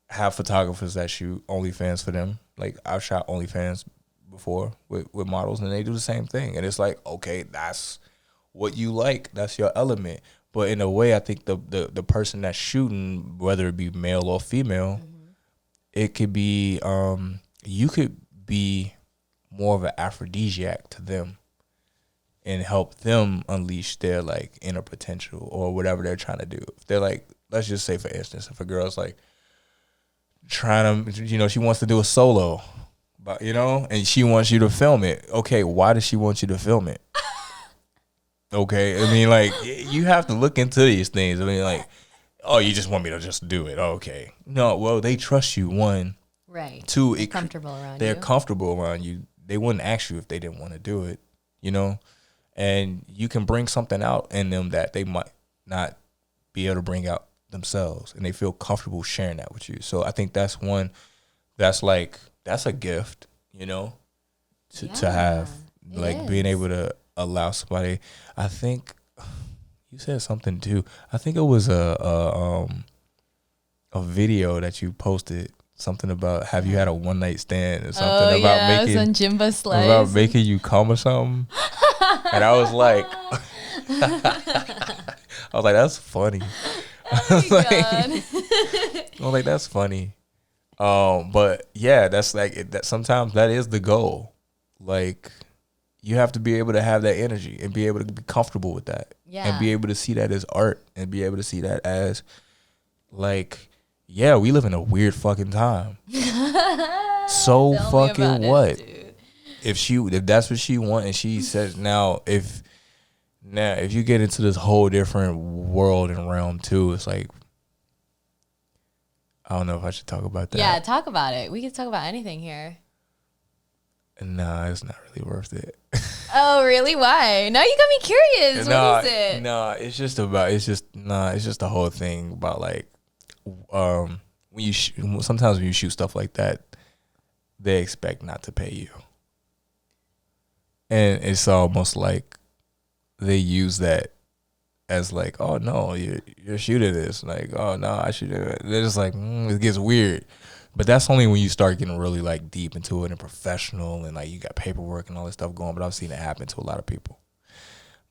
have photographers that shoot OnlyFans for them. Like, I've shot OnlyFans before with models, and they do the same thing. And it's like, okay, that's what you like. That's your element. But in a way, I think the person that's shooting, whether it be male or female, it could be, you could be more of an aphrodisiac to them and help them unleash their like inner potential or whatever they're trying to do. If they're like, let's just say, for instance, if a girl's like trying to, you know, she wants to do a solo, but, you know, and she wants you to film it. Okay, why does she want you to film it? Okay, I mean, like, you have to look into these things. I mean, like, oh, you just want me to just do it? Okay, no, well, they trust you. One, right? Two, they're comfortable around they're you. comfortable around you. They wouldn't ask you if they didn't want to do it, you know. And you can bring something out in them that they might not be able to bring out themselves, and they feel comfortable sharing that with you. So I think that's one. That's a gift, you know, to have, like, being able to allow somebody. I think you said something too. I think it was a video that you posted, something about, have you had a one night stand or something about making Jimbo Slice, about making you come or something. And I was like, that's funny. I was like, that's funny. But yeah, that's like that. Sometimes that is the goal. Like, you have to be able to have that energy and be able to be comfortable with that, and be able to see that as art, and be able to see that as like, yeah, we live in a weird fucking time. So fucking what? If that's what she wants, and she says, now if you get into this whole different world and realm too, it's like, I don't know if I should talk about that. Yeah, talk about it. We can talk about anything here. Nah, it's not really worth it. Oh, really? Why? Now you got me curious. What is it? Nah, it's just the whole thing about like, when you sometimes when you shoot stuff like that, they expect not to pay you. And it's almost like they use that as like, oh no, you're shooting this. Like, oh no, I should do it. They're just like, it gets weird. But that's only when you start getting really like deep into it and professional, and like you got paperwork and all this stuff going. But I've seen it happen to a lot of people.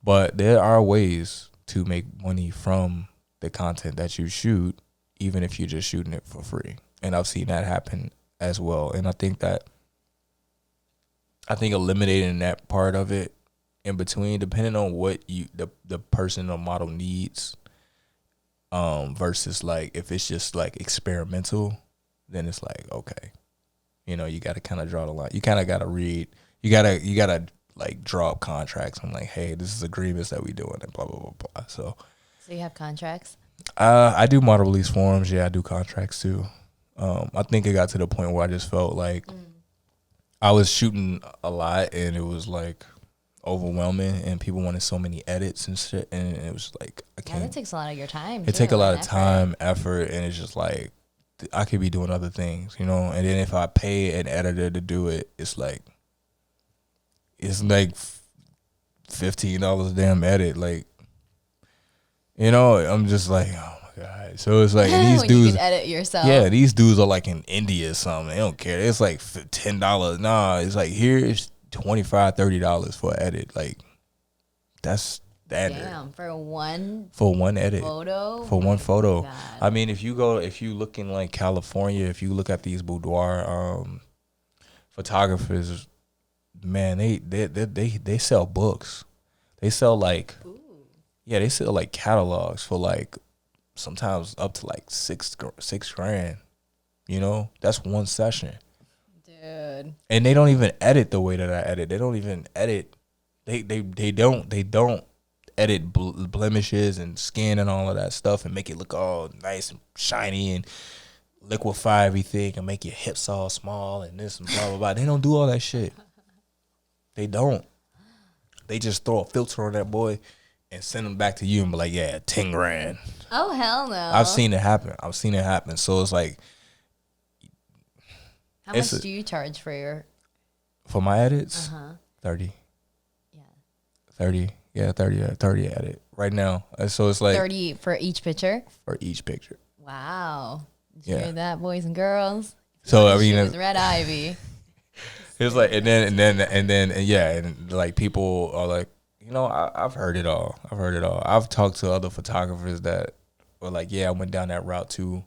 But there are ways to make money from the content that you shoot, even if you're just shooting it for free. And I've seen that happen as well. And I think eliminating that part of it in between, depending on what the person or model needs, versus like if it's just like experimental, then it's like, okay, you know, you got to kind of draw the line. You kind of got to read. You gotta like draw up contracts. I'm like, hey, this is agreements that we doing and blah blah blah blah. So you have contracts? I do model release forms. Yeah, I do contracts too. I think it got to the point where I just felt like I was shooting a lot and it was like overwhelming and people wanted so many edits and shit, and it was like I can't. Yeah, that takes a lot of your time. It take a lot of time, effort, and it's just like I could be doing other things, you know. And then if I pay an editor to do it, it's like $15 a damn edit, like, you know. I'm just like, oh my god. So it's like, and these when dudes you can edit yourself. Yeah, these dudes are like in India or something. They don't care. It's like $10. Nah, it's like here's $25-$30 for an edit. Like that's standard. Damn, for one edit. photo. For one photo. God. I mean, if you look in like California, if you look at these boudoir photographers, man, they sell books. They sell like they sell like catalogs for like sometimes up to like $6,000. You know, that's one session. Dude. And they don't even edit the way that I edit. They don't even edit. They don't edit blemishes and skin and all of that stuff and make it look all nice and shiny and liquefy everything and make your hips all small and this and blah blah blah. They don't do all that shit. They don't. They just throw a filter on that boy and send them back to you and be like, yeah, $10,000. Oh hell no! I've seen it happen. So it's like, how much do you charge for my edits? 30. Yeah. 30. Yeah, 30 edit right now. So it's like 30 for each picture. For each picture. Wow. Did you hear that, boys and girls? So I mean, with Red Ivy. It's like, and then yeah, and like people are like, you know, I've heard it all. I've talked to other photographers that were like, yeah, I went down that route too,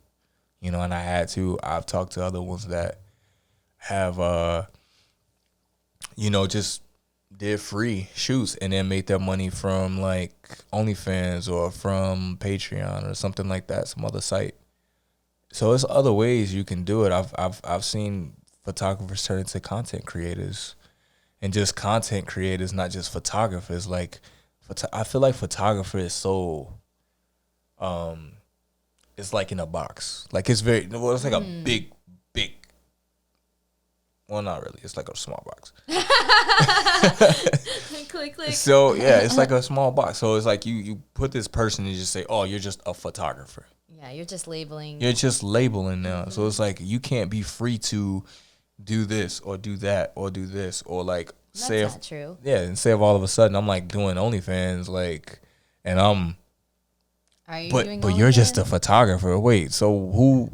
you know, and I had to. I've talked to other ones that have, you know, just did free shoots and then made their money from like OnlyFans or from Patreon or something like that, some other site. So there's other ways you can do it. I've seen photographers turn into content creators, and just content creators, not just photographers. Like, I feel like photographer is so, it's like in a box. Like it's like a big. Well, not really. It's like a small box. Click. So yeah, it's like a small box. So it's like you put this person and you just say, oh, you're just a photographer. Yeah, you're just labeling. You're just labeling now. So it's like you can't be free to do this or do that or do this or like say. That's not true. Yeah, and say if all of a sudden I'm like doing OnlyFans, like, and I'm. Are you but doing but you're just a photographer. Wait, so who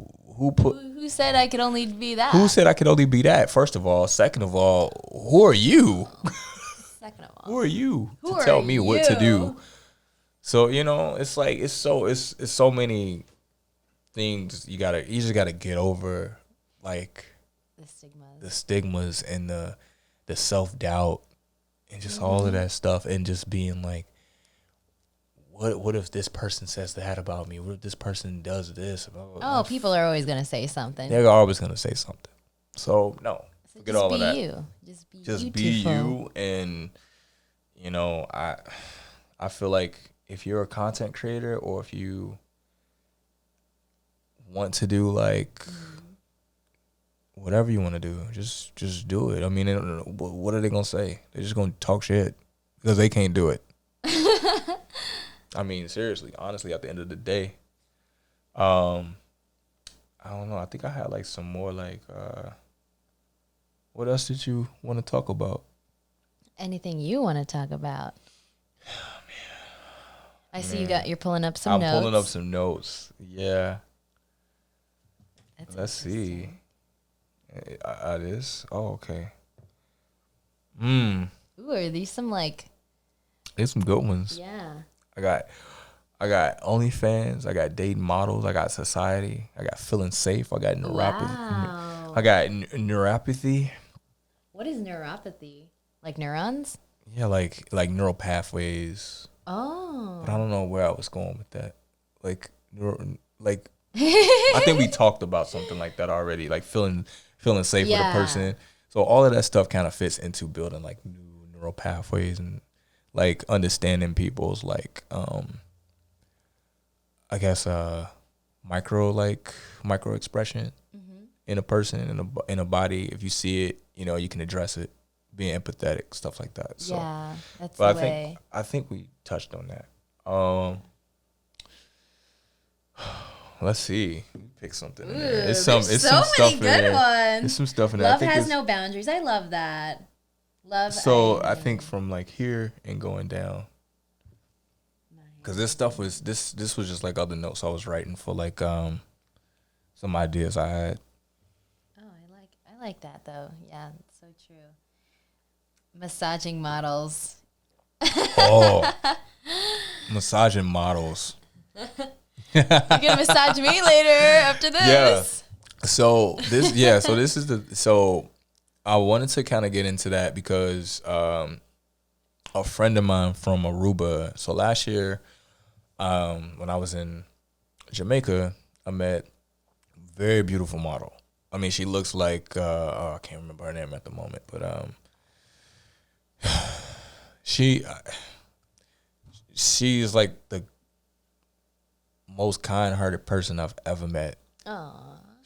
said I could only be that? Who said I could only be that? First of all, second of all, who are you? Second of all, who are you to tell me what to do? So, you know, it's like it's so many things you just gotta get over, like the stigmas and the self-doubt and just all of that stuff, and just being like, what if this person says that about me? What if this person does this? Oh, people are always gonna say something. They're always gonna say something. So no, forget all of that. Just be you. And you know, I feel like if you're a content creator or if you want to do like whatever you want to do, just do it. I mean, what are they gonna say? They're just gonna talk shit because they can't do it. I mean, seriously, honestly, at the end of the day, I don't know. I think I had like some more like, what else did you want to talk about? Anything you want to talk about? Oh, man. I see you're pulling up some notes. I'm pulling up some notes. Yeah. Let's see. It is. Oh, okay. Ooh, are these some like? There's some good ones. Yeah. I got OnlyFans. I got dating models. I got society. I got feeling safe. I got neuropathy. Wow. I got neuropathy. What is neuropathy? Like neurons? Yeah, like neural pathways. Oh. But I don't know where I was going with that. Like I think we talked about something like that already. Like feeling safe with a person. So all of that stuff kind of fits into building like new neural pathways and like understanding people's like I guess micro expression in a person in a body. If you see it, you know, you can address it, being empathetic, stuff like that. So, Yeah, that's but the way. I think we touched on that. Let's see. Pick something. In there. It's some stuff in there. There's some stuff in there. Love has no boundaries. I love that. Love. So I think from like here and going down, because this stuff was this was just like other notes I was writing for like some ideas I had. Oh, I like that though. Yeah, it's so true. Massaging models. Oh, massaging models. You're gonna massage me later after this. Yeah. So this is so I wanted to kind of get into that because a friend of mine from Aruba. So last year, when I was in Jamaica, I met a very beautiful model. I mean, she looks like I can't remember her name at the moment, but she's like the most kind-hearted person I've ever met. Aww.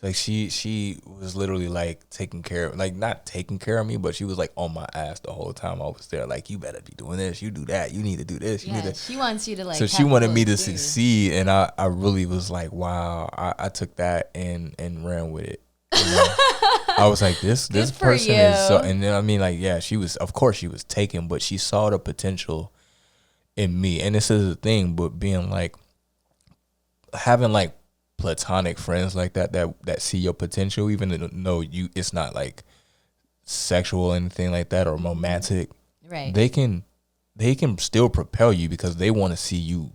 Like she was literally like taking care of, like not taking care of me, but she was like on my ass the whole time I was there. Like, you better be doing this, you do that, you need to do this. You need to. She wants you to like. So she wanted me to succeed, and I really was like, wow. I took that and ran with it. You know? I was like, this person is so. And then I mean, like, yeah, she was. Of course, she was taken, but she saw the potential in me. And this is the thing, but being like having like platonic friends like that see your potential, even though it's not like sexual or anything like that or romantic, right? They can still propel you because they want to see you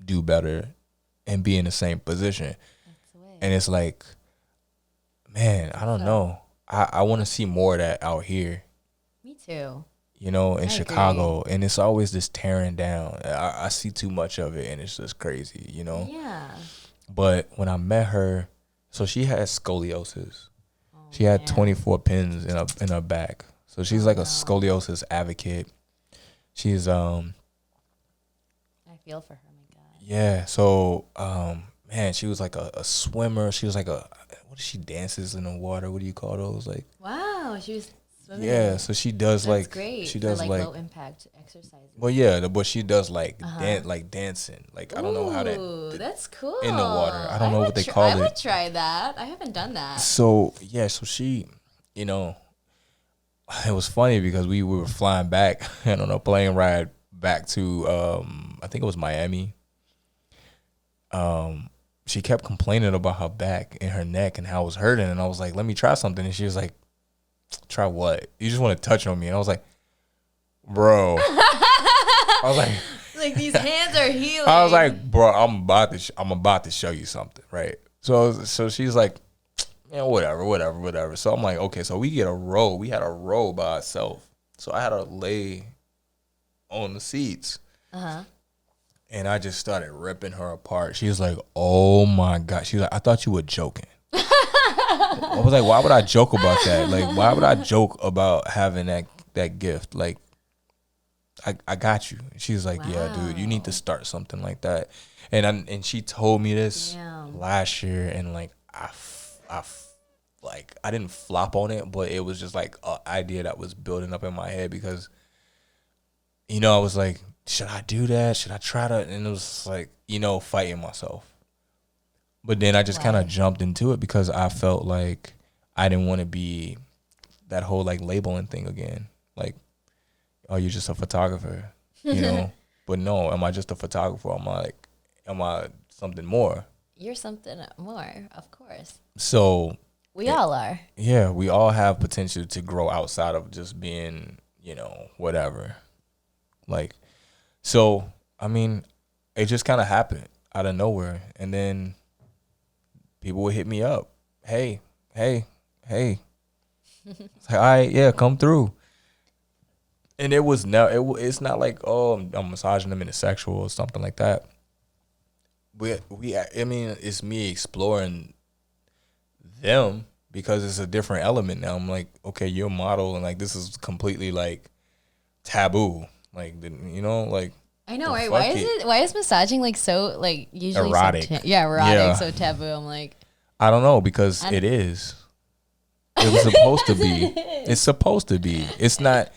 do better and be in the same position. That's the way. And it's like, man, I don't know. I want to see more of that out here. Me too. You know, in I Chicago, agree. and it's always this tearing down. I see too much of it, and it's just crazy. You know. Yeah. But when I met her, so she had scoliosis. She had 24 pins in her back. So she's like a scoliosis advocate. She's I feel for her, my God. yeah. So man, she was like a swimmer. She was like what is she dances in the water? What do you call those? Like, wow, she was swimming. Yeah, so she does. That's like great. she does for like low impact exercises. Well, yeah, but she does like dancing. Like, I don't know how that's cool. In the water. I don't know what they call it. I would try that. I haven't done that. So yeah, so she, you know, it was funny because we were flying back and on a plane ride back to I think it was Miami. She kept complaining about her back and her neck and how it was hurting, and I was like, let me try something, and she was like, try what? You just want to touch on me? And I was like, bro. I was like these hands are healing. I was like, bro, I'm about to show you something, right? So she's like, yeah, whatever. So I'm like, okay, so we get a row. We had a row by ourselves. So I had to lay on the seats. And I just started ripping her apart. She was like, oh my God. She was like, I thought you were joking. I was like, why would I joke about that? Like, why would I joke about having that gift? Like, I got you. She was like, yeah, dude, you need to start something like that. And she told me this last year, and like I didn't flop on it, but it was just like an idea that was building up in my head because, you know, I was like, should I do that? Should I try to? And it was like, you know, fighting myself. But then I just kind of jumped into it because I felt like I didn't want to be that whole like labeling thing again. Like, oh, you're just a photographer, you know? But no, am I just a photographer? Am I something more? You're something more, of course. So we all are. Yeah, we all have potential to grow outside of just being, you know, whatever. Like, so, I mean, it just kind of happened out of nowhere. And then people would hit me up. Hey. It's like, all right, yeah, come through. And it was it's not like, oh, I'm massaging them in a sexual or something like that. I mean, it's me exploring them because it's a different element now. I'm like, okay, you're a model, and like this is completely like taboo. Like, you know, like I know, the right? fuck Why is it? Why is massaging like so like usually Erotic. So erotic, Yeah. so taboo. I'm like, I don't know because And- it is. It was supposed to be. It's supposed to be. It's not.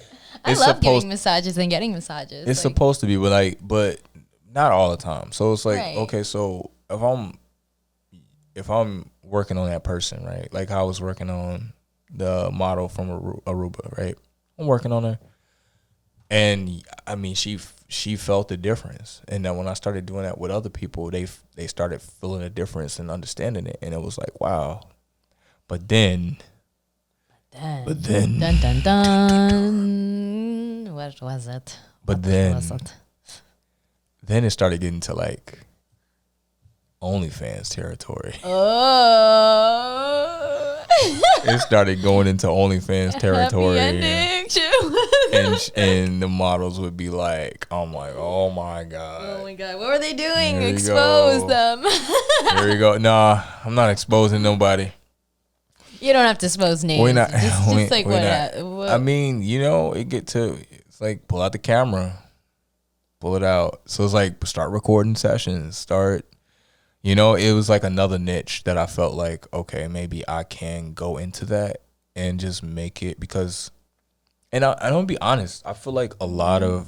I It's love supposed. giving massages and getting massages. It's like, supposed to be, but not all the time. So it's like, Right. okay, so if I'm working on that person, right? Like I was working on the model from Aruba, right? I'm working on her, and I mean, she felt the difference, and then when I started doing that with other people, they started feeling the difference and understanding it, and it was like, wow. But then, dun dun dun. What was it? But What then- was it? then it started getting to like OnlyFans territory. Oh, It started going into OnlyFans territory. Happy ending. and the models would be like, I'm like, oh my Oh god, my god, what were they doing? There you Expose go. them. there you go. Nah, I'm not exposing nobody. You don't have to expose names. We're not. Just we- like we're what, not. what? I mean, you know, it's like pull out the camera, pull it out. So it's like start recording sessions. You know, it was like another niche that I felt like, okay, maybe I can go into that and just make it because. And I don't be honest. I feel like a lot of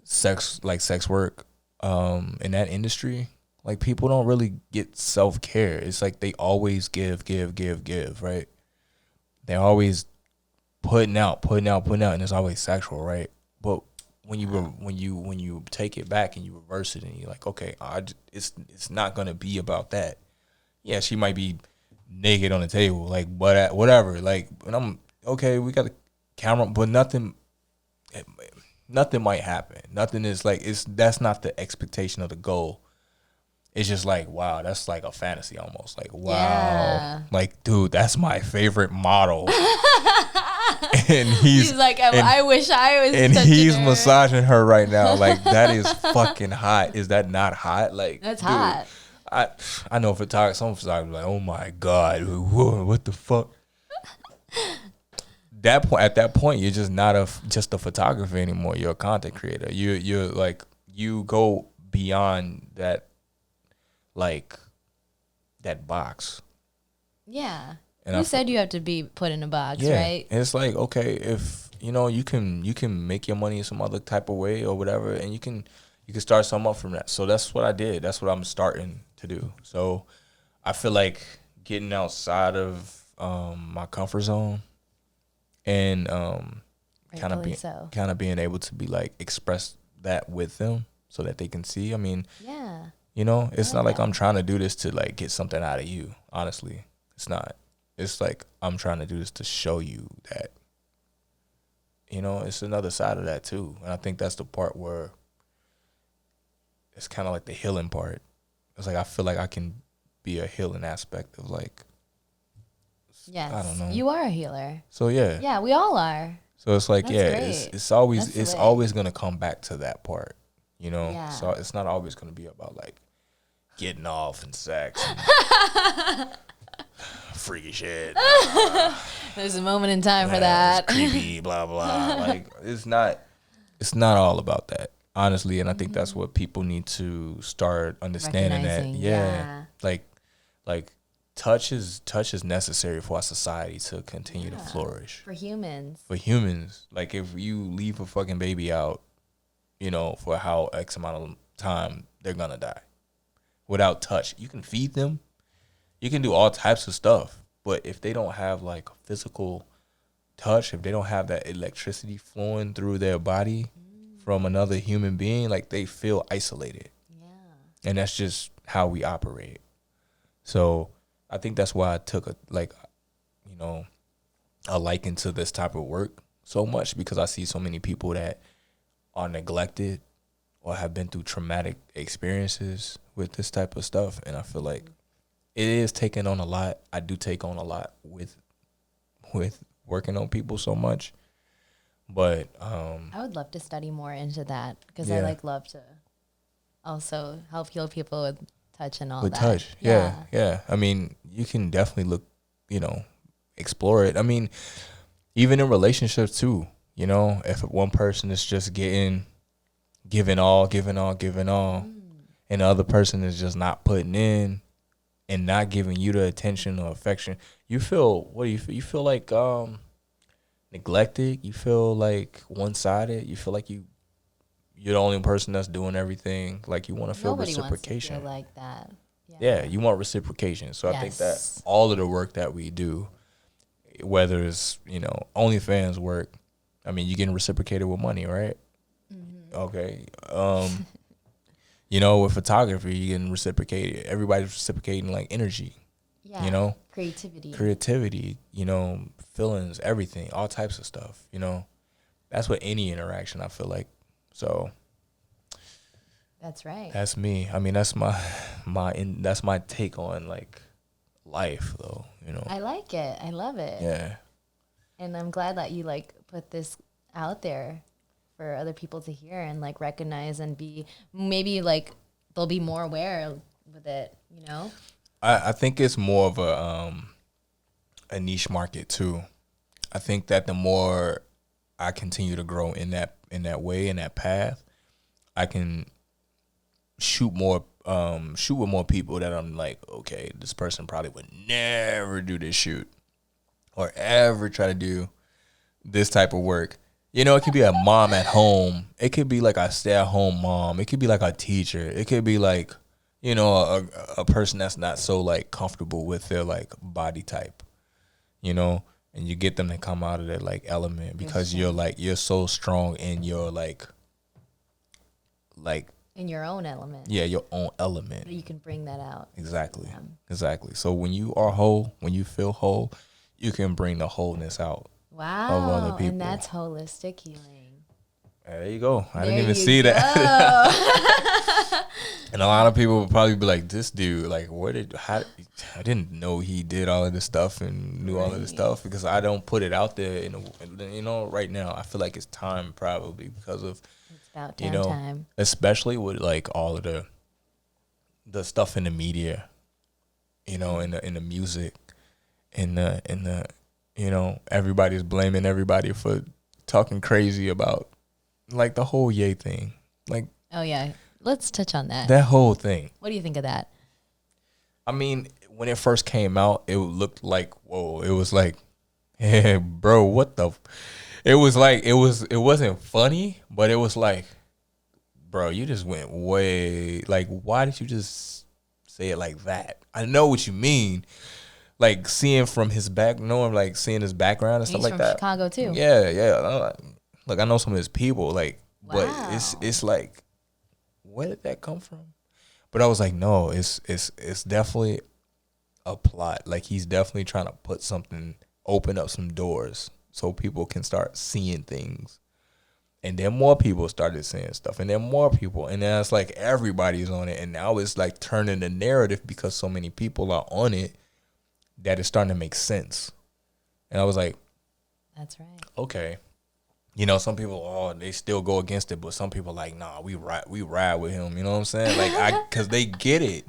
sex work in that industry, like people don't really get self-care. It's like they always give, right? They're always putting out, and it's always sexual, right? But when you take it back and you reverse it and you're like, okay, it's not gonna be about that. Yeah, she might be naked on the table, like whatever. Like, and I'm okay. We got a camera, but nothing might happen. Nothing is like that's not the expectation of the goal. It's just like, wow, that's like a fantasy almost. Like, wow, Yeah. like, dude, that's my favorite model. And he's like, I wish I was. and touching he's her. massaging her right now. Like, that is fucking hot. Is that not hot? Like, That's dude, hot. I know some photographers like, oh my god, whoa, what the fuck? At that point, you're just not just a photographer anymore. You're a content creator. You're like, you go beyond that, like that box. Yeah. And Who said you have to be put in a box, Yeah, right? and it's like, okay, if you know you can make your money in some other type of way or whatever, and you can start something up from that. So that's what I did. That's what I'm starting to do. So I feel like getting outside of my comfort zone and kind Rightfully so. of being able to be like express that with them so that they can see. I mean, Yeah. you know, it's not like that. I'm trying to do this to like get something out of you. Honestly, it's not. It's like I'm trying to do this to show you that, you know, it's another side of that too. And I think that's the part where it's kind of like the healing part. It's like I feel like I can be a healing aspect of like, Yes. I don't know. You are a healer. So yeah. Yeah, we all are. So it's like, That's yeah, great. it's always That's the it's way. always gonna come back to that part, you know. Yeah. So it's not always gonna be about like getting off and sex, and freaky shit, There's a moment in time for it's that. creepy, blah blah. Like it's not all about that, honestly. And I think that's what people need to start understanding. That Recognizing, yeah, like touch is necessary for our society to continue to flourish. For humans. For humans, like if you leave a fucking baby out, you know, for how X amount of time, they're gonna die. Without touch, you can feed them, you can do all types of stuff, but if they don't have like physical touch, if they don't have that electricity flowing through their body from another human being, like they feel isolated. Yeah. And that's just how we operate. So I think that's why I took a liking to this type of work so much, because I see so many people that are neglected or have been through traumatic experiences with this type of stuff. And I feel like it is taking on a lot. I do take on a lot with working on people so much. But I would love to study more into that because Yeah. I love to also help heal people with touch and all with that. touch, yeah. I mean, you can definitely look, explore it. I mean, even in relationships too, You know, if one person is just giving all, and the other person is just not putting in and not giving you the attention or affection, you feel, what do you feel? You feel like neglected. You feel like one-sided. You feel like you're the only person that's doing everything. Like, you want to feel Nobody reciprocation. wants to feel like that. Yeah, you want reciprocation. So I think that all of the work that we do, whether it's, you know, OnlyFans work, I mean, you're getting reciprocated with money, right? Mm-hmm. Okay. You know, with photography, you're getting reciprocated. Everybody's reciprocating, like, energy. Yeah. You know? Creativity, you know, feelings, everything, all types of stuff, you know? That's what any interaction, I feel like. So that's right. That's me. I mean, that's my take on, like, life, though, you know? I like it. I love it. Yeah. And I'm glad that you, like, put this out there for other people to hear and, like, recognize and be, maybe, like, they'll be more aware with it, you know? I think it's more of a niche market too. I think that the more I continue to grow in that way, in that path, I can shoot with more people that I'm like, okay, this person probably would never do this shoot or ever try to do this type of work. You know, it could be a mom at home. It could be like a stay-at-home mom. It could be like a teacher. It could be like, you know, a person that's not so, like, comfortable with their, like, body type, you know, and you get them to come out of their, like, element because you're so strong in your, like in your own element. Yeah, your own element. You can bring that out. Exactly. Exactly. So when you are whole, when you feel whole, you can bring the wholeness out. Wow. Of other people. And that's holistic healing. There you go. I didn't even see that. And a lot of people would probably be like, this dude, like, I didn't know he did all of this stuff and knew all of this stuff, because I don't put it out there, you know, right now. I feel like it's time, probably because of, it's about damn time. Especially with, like, all of the stuff in the media, you know, in the music, in the you know, everybody's blaming everybody for talking crazy about, like, the whole Ye thing. Like, oh yeah, let's touch on that. That whole thing. What do you think of that? I mean, when it first came out, it looked like, whoa. It was like, hey, bro, what the? It was like, it wasn't funny, but it was like, bro, you just went way, like, why did you just say it like that? I know what you mean. Like, seeing from his like, seeing his background and stuff like that. He's from Chicago too. Yeah. Like, I know some of his people, like, wow. But it's like, where did that come from? But I was like, no, it's definitely a plot. Like, he's definitely trying to put something, open up some doors so people can start seeing things. And then more people started saying stuff, and then more people, and then it's like everybody's on it, and now it's like turning the narrative because so many people are on it that it's starting to make sense. And I was like, that's right. Okay. You know, some people, they still go against it, but some people like, nah, we ride with him. You know what I'm saying? Like, because they get it.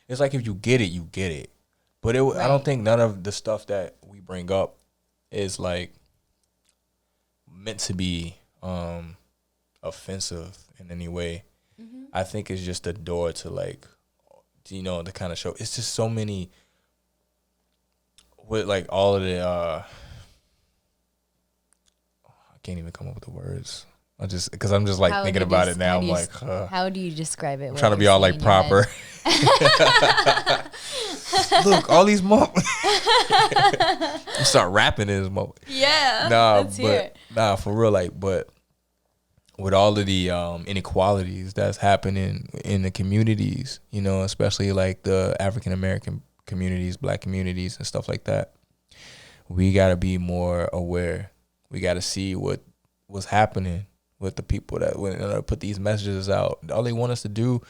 It's like, if you get it, you get it. But right. I don't think none of the stuff that we bring up is, like, meant to be offensive in any way. Mm-hmm. I think it's just a door to, like, you know, the kind of show. It's just so many with, like, all of the I can't even come up with the words. Because I'm just like thinking about it now. I'm like, how do you describe it? I'm trying to be all, like, proper. Look, all these moments. You start rapping in this moment. Yeah. Nah, for real, like, but with all of the inequalities that's happening in the communities, you know, especially, like, the African American communities, Black communities, and stuff like that, we got to be more aware. We got to see what's happening with the people that put these messages out. All they want us to do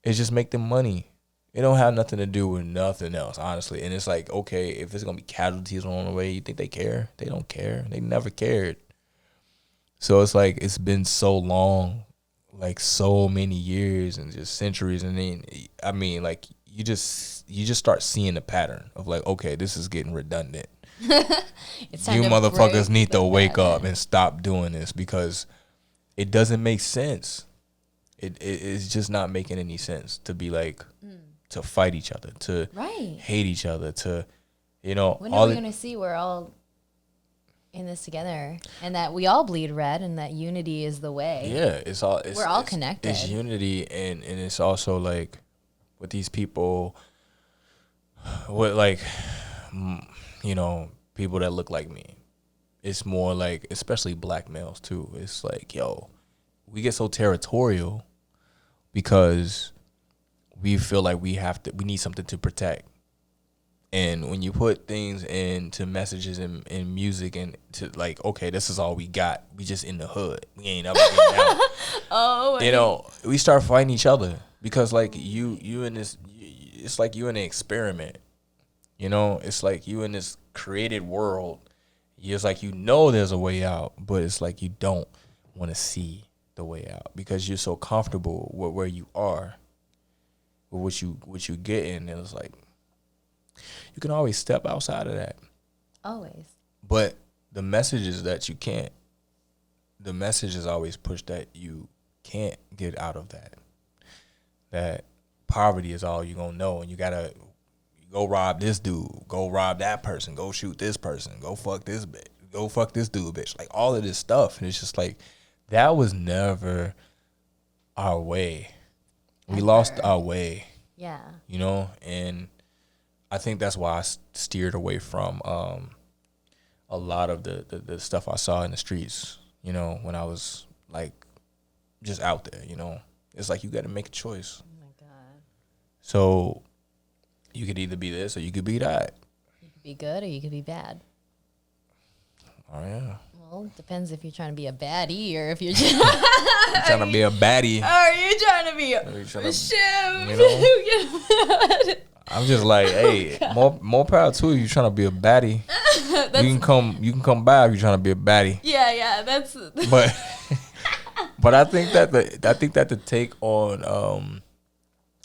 is just make them money. It don't have nothing to do with nothing else, honestly. And it's like, okay, if it's going to be casualties along the way, you think they care? They don't care. They never cared. So it's like, it's been so long, like, so many years and just centuries. And then, I mean, like, you just start seeing the pattern of, like, okay, this is getting redundant. It's You time to motherfuckers break need to the wake up pattern. and stop doing this because it doesn't make sense. It's just not making any sense to be like to fight each other, to Right. hate each other, to you know When are all we it, going to see we're all in this together and that we all bleed red and that unity is the way? yeah, it's all We're all it's connected. unity and it's also like with these people with like you know people that look like me. It's more like especially black males too. It's like yo, we get so territorial because we feel like we need something to protect. And when you put things into messages and music and to like, okay, this is all we got. We just in the hood. We ain't ever getting out. Oh, You know, we start fighting each other because like you in this, it's like you in an experiment. You know, it's like you in this created world. It's like you know there's a way out, but it's like you don't want to see the way out because you're so comfortable with where you are, with what you getting, and it's like you can always step outside of that. always. But the message is that you can't. The message is always pushed that you can't get out of that. That poverty is all you're gonna know, and you gotta go rob this dude, go rob that person, go shoot this person, go fuck this bitch, go fuck this dude, bitch. Like all of this stuff, and it's just like that was never our way. We lost Ever. our way, Yeah. you know, and I think that's why I steered away from a lot of the stuff I saw in the streets, you know, when I was like just out there, you know. It's like you got to make a choice. Oh my God. So you could either be this or you could be that. You could be good or you could be bad. Oh, yeah. Well, it depends if you're trying to be a baddie or if you're You're trying to be a baddie. Are you trying to be you a trying to- shim? you know? I'm just like, hey, more power to you. You trying to be a baddie. You can come by if you're trying to be a baddie. Yeah, that's But but I think that the take on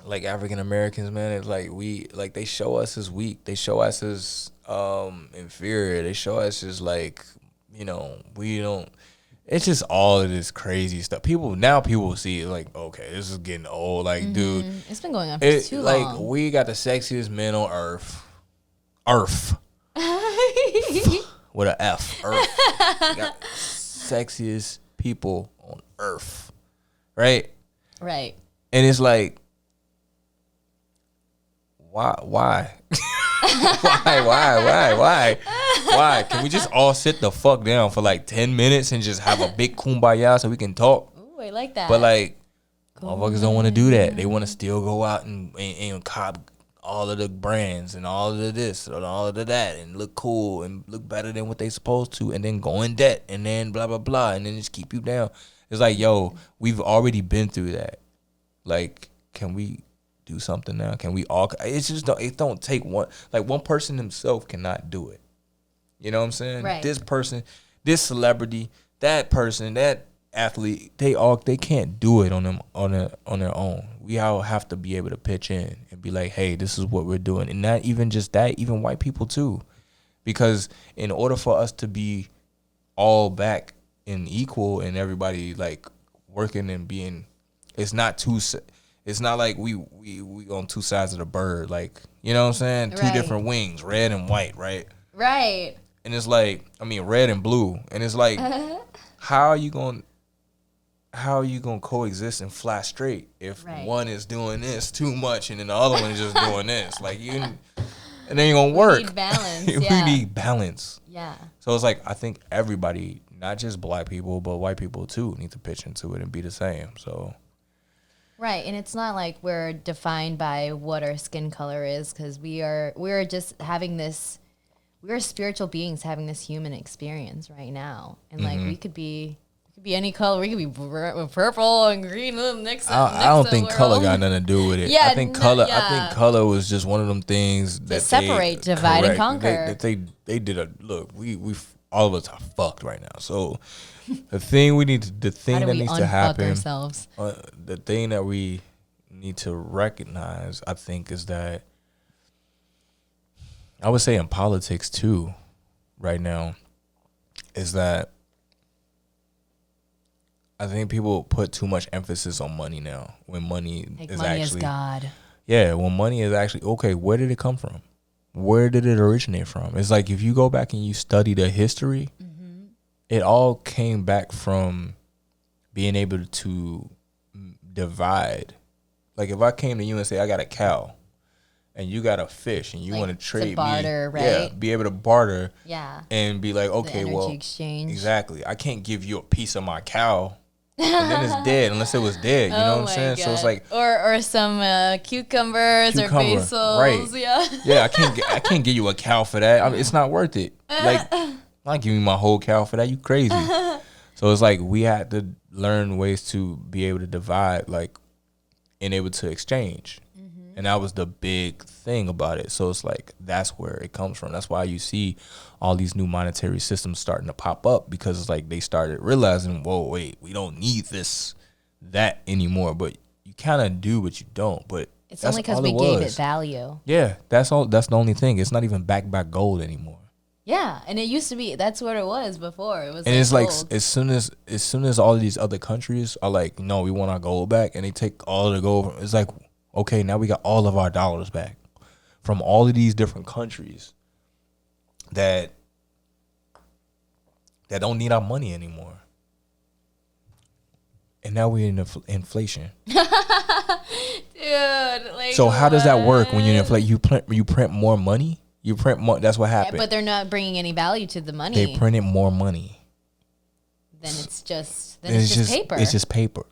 like African Americans, man, it's like they show us as weak. They show us as inferior. They show us as like, you know, we don't. It's just all of this crazy stuff. People see it like, okay, this is getting old. Like, dude, it's been going on for too like long. we got the sexiest men on earth with an F, earth. We got sexiest people on earth, right? Right. And it's like, why? Why? Can we just all sit the fuck down for like 10 minutes and just have a big kumbaya so we can talk? Ooh, I like that. But like, motherfuckers don't want to do that. They want to still go out and cop all of the brands and all of the this and all of the that and look cool and look better than what they supposed to and then go in debt and then blah, blah, blah, and then just keep you down. It's like, yo, we've already been through that. Like, can we do something now? Can we all? It's just it don't take one person himself cannot do it. You know what I'm saying? Right. This person, this celebrity, that person, that athlete, they can't do it on their own. We all have to be able to pitch in and be like, hey, this is what we're doing, and not even just that, even white people too, because in order for us to be all back and equal and everybody like working and being, it's not like we on two sides of the bird, like, you know what I'm saying? Right. Two different wings, red and white, right? right. And it's like, I mean, red and blue, and it's like, how are you gonna coexist and fly straight if Right. one is doing this too much and then the other one is just doing this? Like, you, and then you're gonna work. We need balance. We Yeah. need balance. Yeah. So it's like, I think everybody, not just black people, but white people too, need to pitch into it and be the same. So. Right, and it's not like we're defined by what our skin color is, because we're just having this. We're spiritual beings having this human experience right now, and like we could be any color. We could be purple and green. Next, I don't think color got nothing to do with it. Yeah, I think color was just one of them things that separate, divide, and conquer. They did a look. We all of us are fucked right now. So the thing How do that we needs to unfuck happen, ourselves? the thing that we need to recognize, I think, is that I would say in politics too, right now is that I think people put too much emphasis on money now when money Like is money actually is God. yeah, when money is actually okay, where did it come from? Where did it originate from? It's like if you go back and you study the history, it all came back from being able to divide. Like if I came to you and say I got a cow and you got a fish and you Like, want to to trade barter, me, yeah, right? be able to barter Yeah. and be like, The okay, energy well, exchange. exactly. I can't give you a piece of my cow and then it's dead unless it was dead. You know Oh what I'm my saying? So it's God. like or some cucumbers or cucumber, basils. right? Yeah. Yeah, I can't give you a cow for that. I mean, it's not worth it. Like, I'm not giving you my whole cow for that. You crazy? So it's like we had to learn ways to be able to divide, like, and able to exchange. And that was the big thing about it. So it's like that's where it comes from. That's why you see all these new monetary systems starting to pop up because it's like they started realizing, whoa, wait, we don't need that anymore. But you kind of do, but you don't. But It's that's only because all we gave it was. value. Yeah, that's all. That's the only thing. It's not even backed by gold anymore. Yeah, and it used to be. That's what it was before. It was. And like it's like gold. as soon as all of these other countries are like, no, we want our gold back, and they take all of the gold. It's like, okay, now we got all of our dollars back from all of these different countries that don't need our money anymore. And now we're in inflation. Dude, like. So how does that work when you what? inflate? You print more money. You print more. That's what Yeah, happened. but they're not bringing any value to the money. They printed more money. Then it's just paper. It's just paper.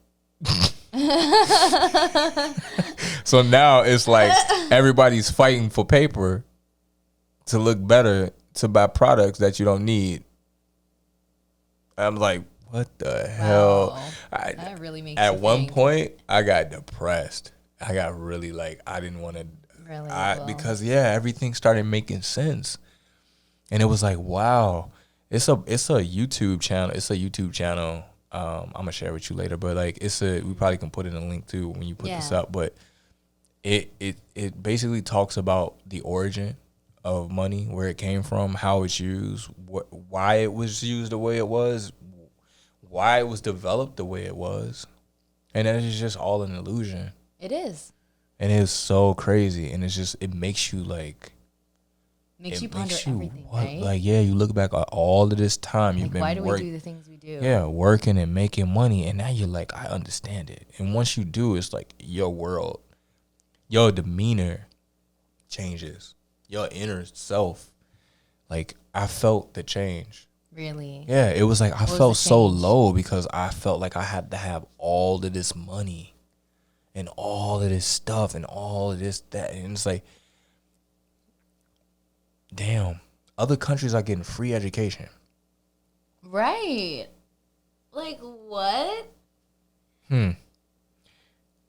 So now it's like everybody's fighting for paper to look better to buy products that you don't need. I'm like, what the hell? Wow. That really makes At you one think. point, I got depressed. I got really like I didn't want to. Really? Because everything started making sense, and it was like, wow, it's a YouTube channel. It's a YouTube channel. I'm gonna share with you later, but like we probably can put in a link too when you put this up. But it basically talks about the origin of money, where it came from, how it's used, why it was used the way it was, why it was developed the way it was, and then it's just all an illusion. It is. And it's so crazy, and it makes you like. Makes you ponder everything, right? Like, yeah, you look back at all of this time you've been why do we do the things we do? Yeah, working and making money, and now you're like, I understand it. And once you do, it's like your world, your demeanor changes, your inner self. Like, I felt the change. Really? Yeah, it was like I What was felt the so change? low because I felt like I had to have all of this money and all of this stuff and all of this, that. And it's like, damn, other countries are getting free education. Right. Like what?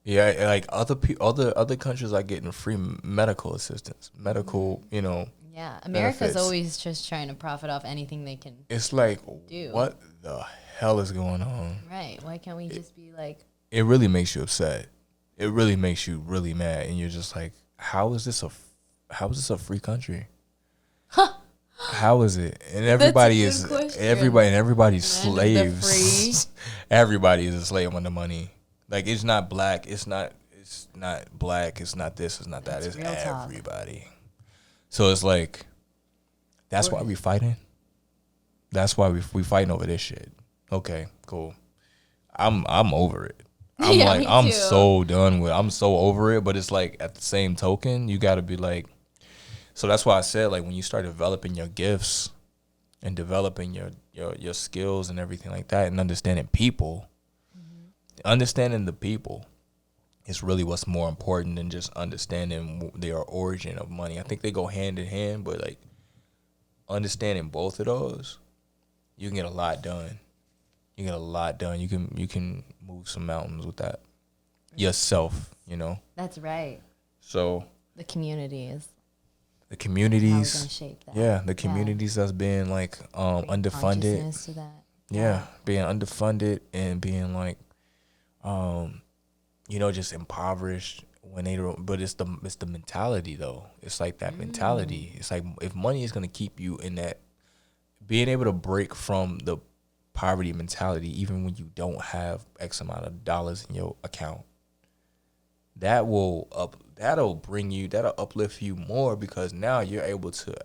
Yeah, like other countries are getting free medical assistance, medical, Yeah, America's benefits. always just trying to profit off anything they can. It's like, Do. what the hell is going on? Right. Why can't we just be like, It really makes you upset. It really makes you really mad, and you're just like, how is this a free country? How is it? And everybody good is question. everybody's Land of the slaves. Everybody is a slave on the money. Like, it's not black. It's not black. It's not this. It's not that. That's It's real talk. everybody. So it's like, that's why we fighting. That's why we fighting over this shit. Okay, cool. I'm over it. I'm Yeah, like, me I'm too. so done with. I'm so over it. But it's like, at the same token, you got to be like. So that's why I said, like, when you start developing your gifts and developing your skills and everything like that, and understanding people, understanding the people is really what's more important than just understanding their origin of money. I think they go hand in hand, but like understanding both of those, you can get a lot done. You get a lot done. You can move some mountains with that yourself. that's right. So The community is the how we're communities. gonna shape that. Yeah, the communities that's being like Bring underfunded. consciousness to that. Yeah, being underfunded and being like, just impoverished when they don't. But it's the mentality though. It's like that mentality. It's like if money is gonna keep you in that being able to break from the poverty mentality, even when you don't have X amount of dollars in your account, that'll uplift you more, because now you're able to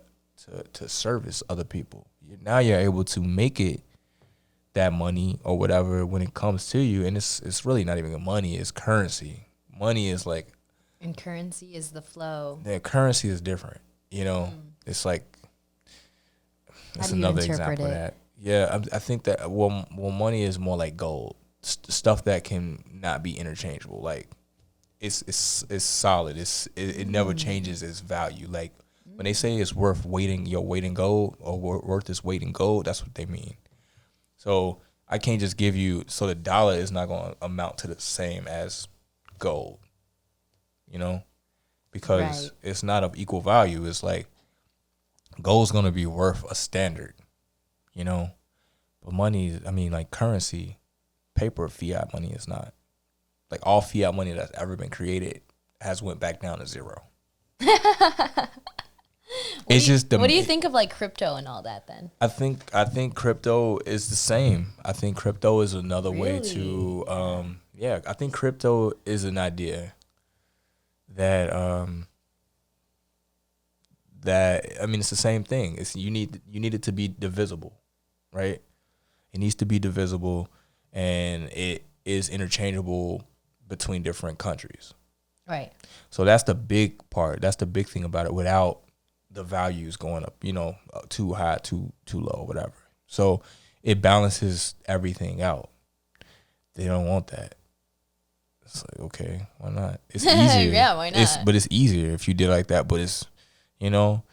service other people. Now you're able to make it that money or whatever when it comes to you, and it's really not even money, it's currency. Money is like, and currency is the flow. the currency is different, you know. It's like, that's another example of that. Yeah, I think that well, money is more like gold, stuff that can not be interchangeable. Like it's solid. It never changes its value. Like when they say it's worth your weight in gold, or worth its weight in gold, that's what they mean. So I can't just give you, so the dollar is not going to amount to the same as gold, you know, because it's not of equal value. It's like gold's going to be worth a standard, you know, but money, I mean, like currency, paper, fiat money is not. Like all fiat money that's ever been created has went back down to zero. What do you think of like crypto and all that then? I think crypto is the same. I think crypto is another way to I think crypto is an idea that I mean, it's the same thing. It's you need it to be divisible, right? It needs to be divisible, and it is interchangeable between different countries. Right. So that's the big part. That's the big thing about it, without the values going up, you know, too high, too low, whatever. So it balances everything out. They don't want that. It's like, okay, why not? It's easier. Yeah, why not? But it's easier if you did like that. But it's, you know,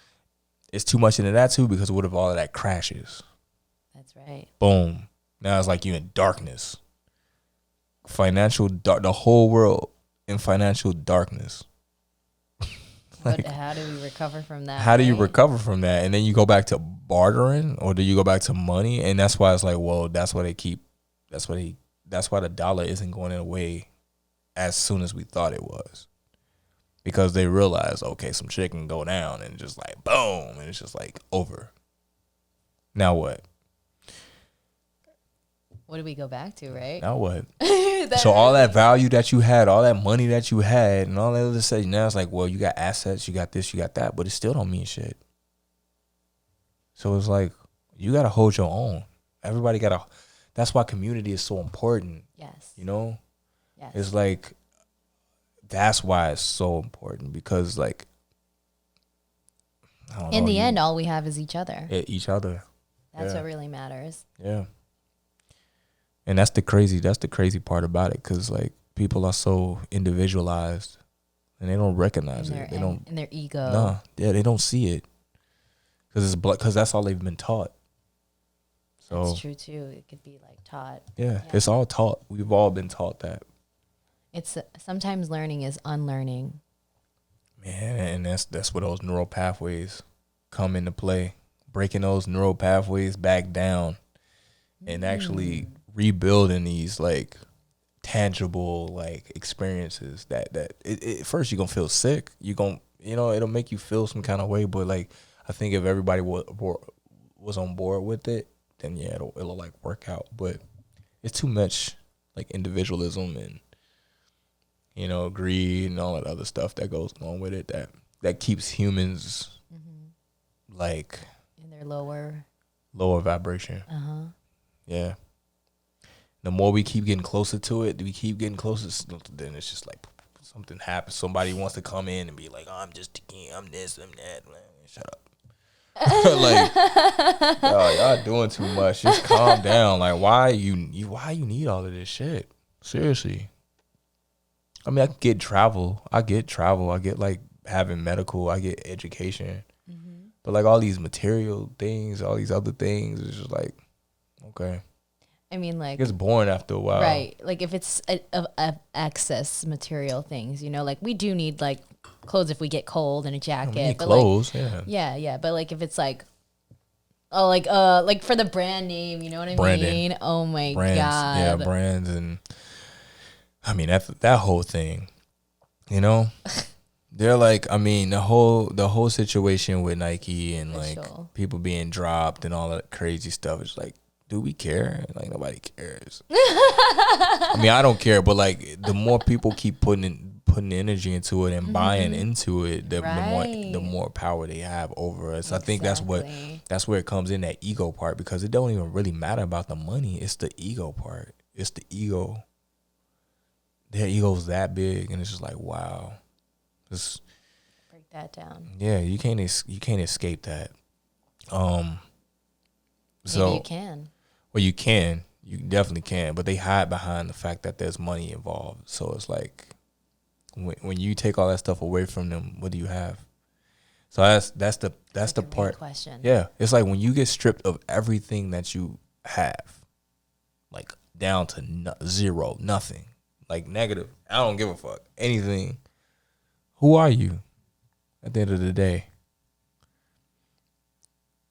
it's too much into that too, because what if all of that crashes? That's right. Boom. Now it's like you in darkness. The whole world in financial darkness. Like, how do we recover from that? How do you recover from that? And then you go back to bartering, or do you go back to money? And that's why it's like, well, that's why the dollar isn't going away as soon as we thought it was. Because they realize, okay, some shit can go down and just like boom, and it's just like over. Now what? What do we go back to, right? Now what? So all that value that you had, all that money that you had, and all that other stuff, now it's like, well, you got assets, you got this, you got that, but it still don't mean shit. So it's like, you got to hold your own. Everybody got to, that's why community is so important. Yes. You know? Yes. It's like, that's why it's so important, because like, I don't know. In the end, all we have is each other. Each other. That's what really matters. Yeah. And that's the crazy part about it, because like people are so individualized and they don't recognize it. They don't in their ego. Nah, yeah, they don't see it because that's all they've been taught. So that's true too. It could be like taught. Yeah, it's all taught. We've all been taught that. It's sometimes learning is unlearning. Man, and that's where those neural pathways come into play. Breaking those neural pathways back down and actually rebuilding these like tangible like experiences that first you're gonna feel sick, it'll make you feel some kind of way, but like I think if everybody was on board with it, then yeah, it'll like work out. But it's too much like individualism and greed and all that other stuff that goes along with it that keeps humans like in their lower vibration. Yeah. The more we keep getting closer to it, then it's just like something happens. Somebody wants to come in and be like, oh, I'm just a king, I'm this, I'm that. Man, shut up. Like, y'all doing too much. Just calm down. Like, why you need all of this shit? Seriously. I mean, I get travel. I get like having medical. I get education. But like all these material things, all these other things, it's just like, okay. I mean, like, it's boring after a while, right? Like if it's excess material things, like we do need like clothes if we get cold and a jacket. We need but clothes, like, yeah. But like if it's like, like for the brand name, you know what I mean? Oh my god, yeah, brands, and I mean that whole thing, They're like, I mean, the whole situation with Nike and For like sure. people being dropped and all that crazy stuff. It's like, do we care? Like nobody cares. I mean, I don't care, but like the more people keep putting energy into it and buying into it, the Right. more power they have over us. I think Exactly. that's where it comes in, that ego part, because it don't even really matter about the money. It's the ego part. It's the ego. Their ego's that big, and it's just like, wow. It's, Break that down. yeah, you can't escape that. Um, Maybe you so can. well, you definitely can, but they hide behind the fact that there's money involved. So it's like when you take all that stuff away from them, what do you have? So that's the Like a big part. question. Yeah, it's like when you get stripped of everything that you have, like down to zero, nothing, like negative. I don't give a fuck anything. Who are you at the end of the day?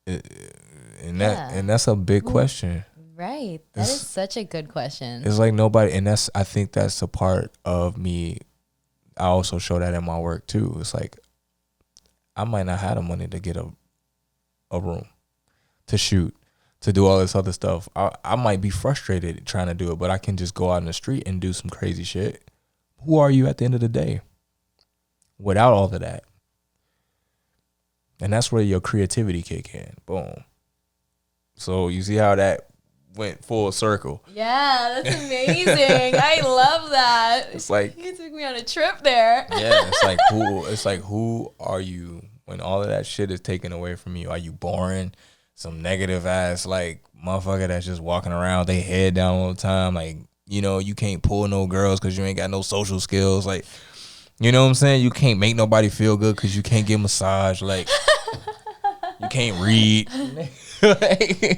And Yeah. that's a big Who- question. Right. That is such a good question. It's like nobody, and I think that's a part of me. I also show that in my work too. It's like I might not have the money to get a room to shoot, to do all this other stuff. I might be frustrated trying to do it, but I can just go out in the street and do some crazy shit. Who are you at the end of the day without all of that? And that's where your creativity kick in. Boom. So you see how that went full circle. Yeah, that's amazing. I love that. It's like, You took me on a trip there. yeah, it's like who are you when all of that shit is taken away from you? Are you boring? Some negative ass like motherfucker that's just walking around with their head down all the time, like, you know, you can't pull no girls because you ain't got no social skills, like, you know what I'm saying? You can't make nobody feel good because you can't get massage, like, you can't read.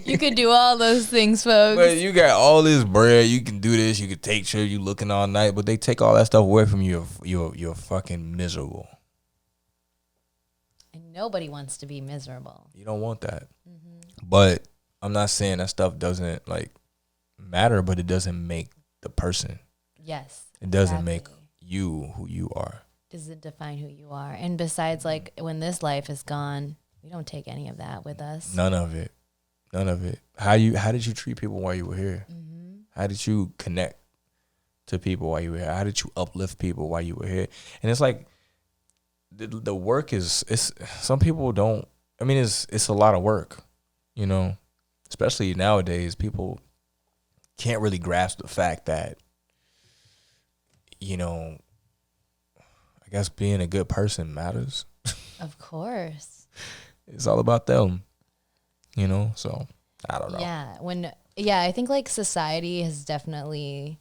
You could do all those things, folks. But you got all this bread, you can do this, you can take sure you looking all night, but they take all that stuff away from you, you're fucking miserable. And nobody wants to be miserable. You don't want that. But I'm not saying that stuff doesn't like matter, but it doesn't make the person. Yes. It doesn't make exactly. you who you are. Doesn't define who you are. And besides, like, when this life is gone, we don't take any of that with us. None of it. None of it. How did you treat people while you were here? How did you connect to people while you were here? How did you uplift people while you were here? And it's like the work is, it's some people don't, I mean, it's a lot of work, you know, especially nowadays. People can't really grasp the fact that, you know, I guess being a good person matters. Of course. It's all about them, you know? So I don't know. Yeah. I think like society has definitely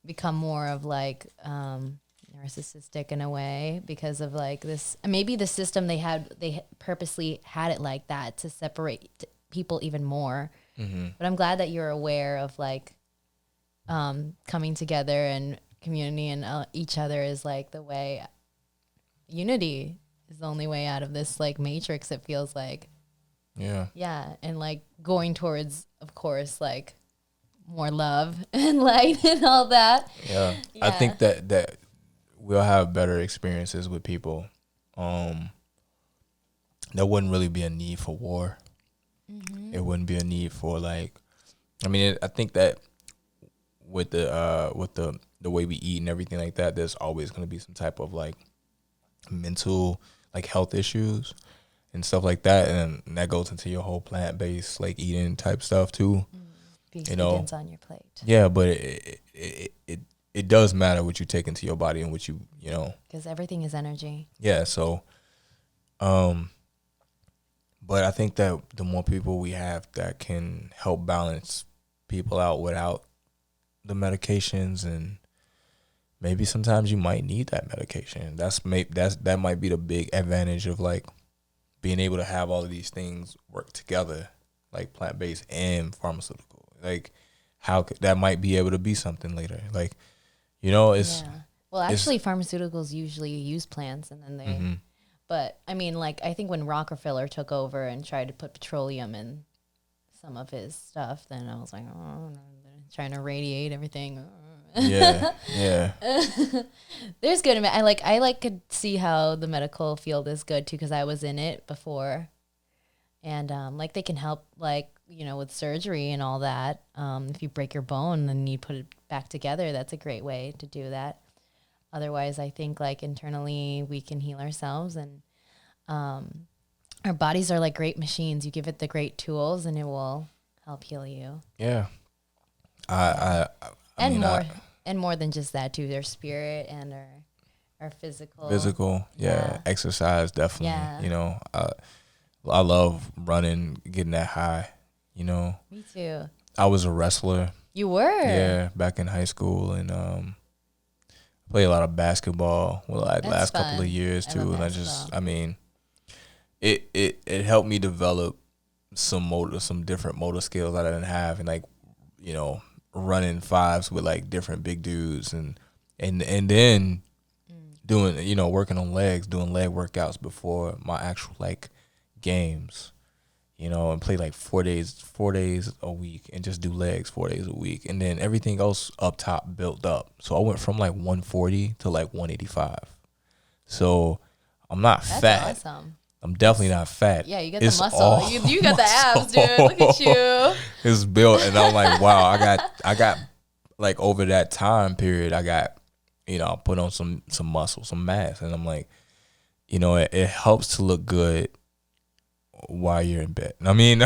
become more of like narcissistic in a way because of like this, maybe the system they purposely had it like that to separate people even more. But I'm glad that you're aware of like coming together and community and each other is like the way. Unity is the only way out of this like matrix, it feels like. Yeah, and like going towards, of course, like more love and light and all that. Yeah. I think that we'll have better experiences with people. There wouldn't really be a need for war. It wouldn't be a need for like, I mean, I think that with the way we eat and everything like that, there's always going to be some type of like mental like health issues and stuff like that, and that goes into your whole plant-based like eating type stuff too. Being You know, vegans on your plate. yeah, but it does matter what you take into your body and what you know. Because everything is energy. Yeah, so but I think that the more people we have that can help balance people out without the medications, and maybe sometimes you might need that medication. That might be the big advantage of like being able to have all of these things work together, like plant-based and pharmaceutical. Like that might be able to be something later. Like, you know, it's Well, actually, pharmaceuticals usually use plants, and then they. But I mean, like I think when Rockefeller took over and tried to put petroleum in some of his stuff, then I was like, oh, they're trying to radiate everything. Yeah, yeah. There's good. I could see how the medical field is good too because I was in it before, and like they can help with surgery and all that. If you break your bone and you put it back together, that's a great way to do that. Otherwise, I think like internally we can heal ourselves, and our bodies are like great machines. You give it the great tools, and it will help heal you. Yeah. I And mean, and more than just that too. Their spirit and our physical. physical, yeah. Exercise, definitely. Yeah. You know, I love running, getting that high. You know, Me too. I was a wrestler. You were. Yeah, back in high school, and played a lot of basketball. Well, That's last couple fun. of years I too, love and basketball. I mean, it helped me develop some different motor skills that I didn't have, and like, you know, running fives with like different big dudes, and then doing, you know, working on legs, doing leg workouts before my actual like games, you know, and play like 4 days a week and just do legs 4 days a week, and then everything else up top built up. So I went from like 140 to like 185. So I'm not That's fat. awesome. I'm definitely not fat. Yeah, you got It's the muscle. all You got the abs, dude. Look at you. It's built, and I'm like, wow, I got like over that time period, I got, you know, I put on some muscle, some mass, and I'm like, you know, it helps to look good while you're in bed. I mean,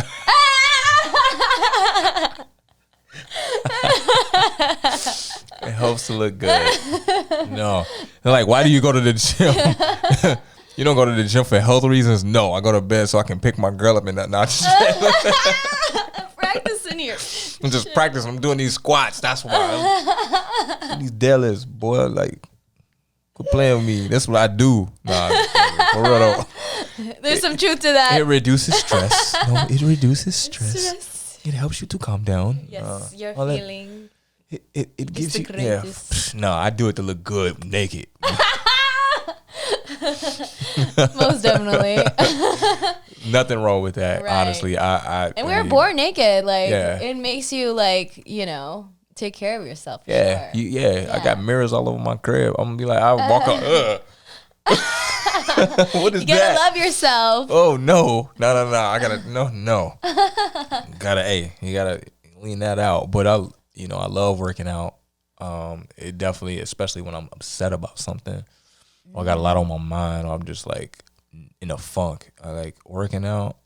it helps to look good. No, they're like, why do you go to the gym? You don't go to the gym for health reasons? No, I go to bed so I can pick my girl up and not. Practicing here. I'm just practicing. I'm doing these squats. That's why. These deadlifts, boy. Like, quit playing with me. That's what I do. Nah, for real though. There's some truth to that. It reduces stress. No, it reduces stress. Stress. It helps you to calm down. Yes, you're all that- feeling. It gives the you. Yeah. greatest. No, I do it to look good naked. Most definitely. Nothing wrong with that. Right. Honestly, I And we were born naked. Like, Yeah. it makes you, like, you know, take care of yourself. For Yeah, sure. I got mirrors all over my crib. I'm gonna be like, I walk up. What is You gotta that? love yourself. Oh no. I gotta no. You gotta lean that out. But I love working out. It definitely, especially when I'm upset about something, or I got a lot on my mind, or I'm just like in a funk. I like working out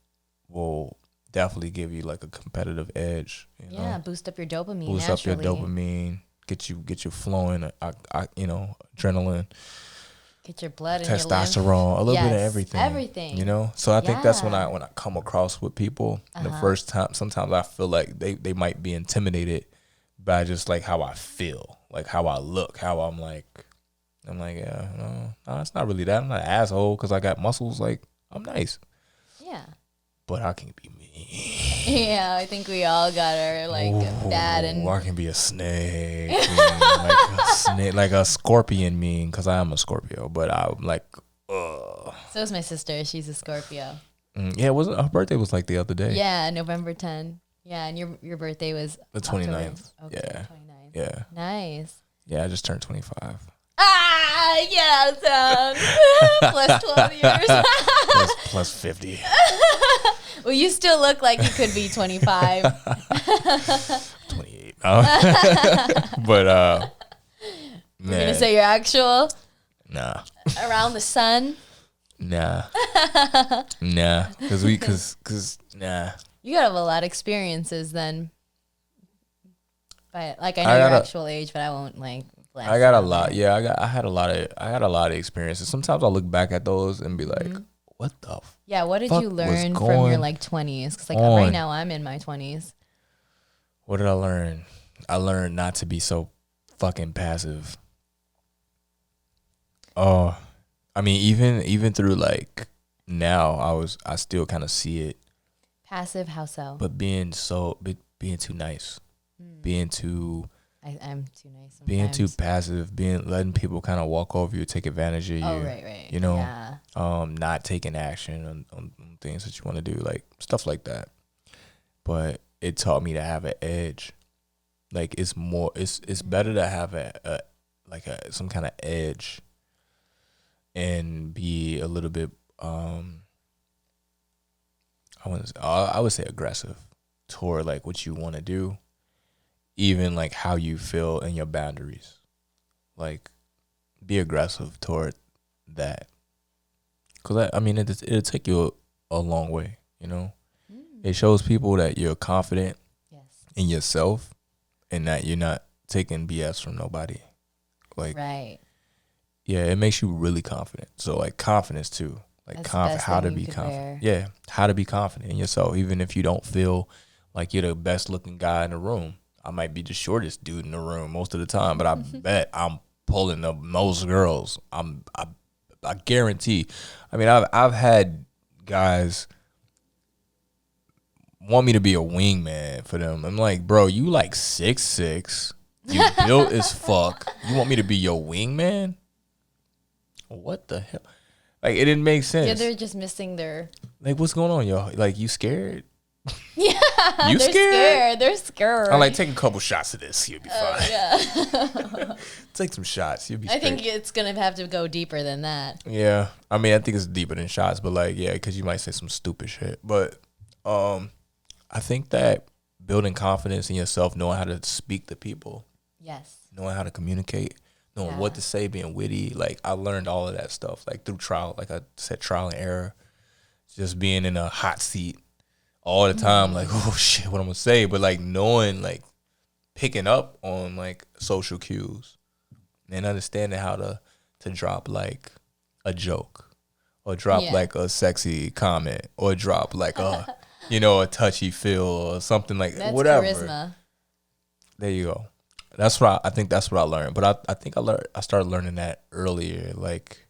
will definitely give you like a competitive edge. You know? Boost up your dopamine. Boost naturally. up your dopamine, get you flowing. Adrenaline, Get your blood and your lymph. testosterone, a little bit of Yes, everything. everything. You know, so I think that's when Yeah. I come across with people the first time. Sometimes I feel like they might be intimidated by just like how I feel, like how I look, how I'm like, yeah, no, it's not really that. I'm not an asshole because I got muscles. Like, I'm nice, Yeah. but I can be mean. Yeah, I think we all got our, like, bad and... I can be a snake, mean, like a scorpion mean, because I am a Scorpio, but I'm like, ugh. So is my sister. She's a Scorpio. Yeah, her birthday was like the other day. Yeah, November 10. Yeah, and your birthday was... The 29th. October. Okay, Yeah. 29th. Yeah. Nice. Yeah, I just turned 25. Ah, yeah, son. Plus 12 years. plus 50. Well, you still look like you could be 25. 28. But, You're man. gonna say your actual Nah. around the sun. Nah. Cause nah. You gotta have a lot of experiences then. But like I know I your gotta- actual age, but I won't like. blast I got it a out lot. there. Yeah, I had a lot of experiences. Sometimes I look back at those and be like, what the Yeah, what did fuck you was learn from your going like 20s? Because like on? right now I'm in my 20s. What did I learn? I learned not to be so fucking passive. Oh, I mean, even through like now, I still kind of see it, Passive, how so? but being too nice, being too I'm too nice. Sometimes. being too passive, letting people kind of walk over you, take advantage of you. Oh right. You know, Yeah. not taking action on things that you want to do, like stuff like that. But it taught me to have an edge. Like it's better to have some kind of edge and be a little bit I would say aggressive toward like what you want to do, even like how you feel and your boundaries. Like be aggressive toward that, because I mean it'll take you a long way. You know, it shows people that you're confident Yes. in yourself and that you're not taking BS from nobody. Like, Right. yeah, it makes you really confident. So like confidence too. Like That's the best how to thing you be could confident. wear. Yeah, how to be confident in yourself, even if you don't feel like you're the best looking guy in the room. I might be the shortest dude in the room most of the time, but I bet I'm pulling the most girls. I guarantee. I mean, I've had guys want me to be a wingman for them. I'm like, bro, you like 6'6", you built as fuck. You want me to be your wingman? What the hell? Like, it didn't make sense. Yeah, they're just missing their. Like, what's going on, yo? Like, you scared? Yeah, You they're scared? They're scared. I'm like, take a couple shots of this. You'll be fine. Yeah. Take some shots. You'll be I straight. think it's gonna have to go deeper than that. Yeah. I mean, I think it's deeper than shots, but like, yeah, because you might say some stupid shit. But I think that building confidence in yourself, knowing how to speak to people, Yes. knowing how to communicate, knowing what Yeah. to say, being witty. Like, I learned all of that stuff, like through trial, like I said, trial and error, just being in a hot seat all the time, like, oh shit, what I'm gonna say, but like knowing, like picking up on like social cues and understanding how to drop like a joke or drop Yeah. like a sexy comment or drop like a a touchy feel or something like That's whatever. charisma. There you go. I think that's what I learned. But I think I started learning that earlier, like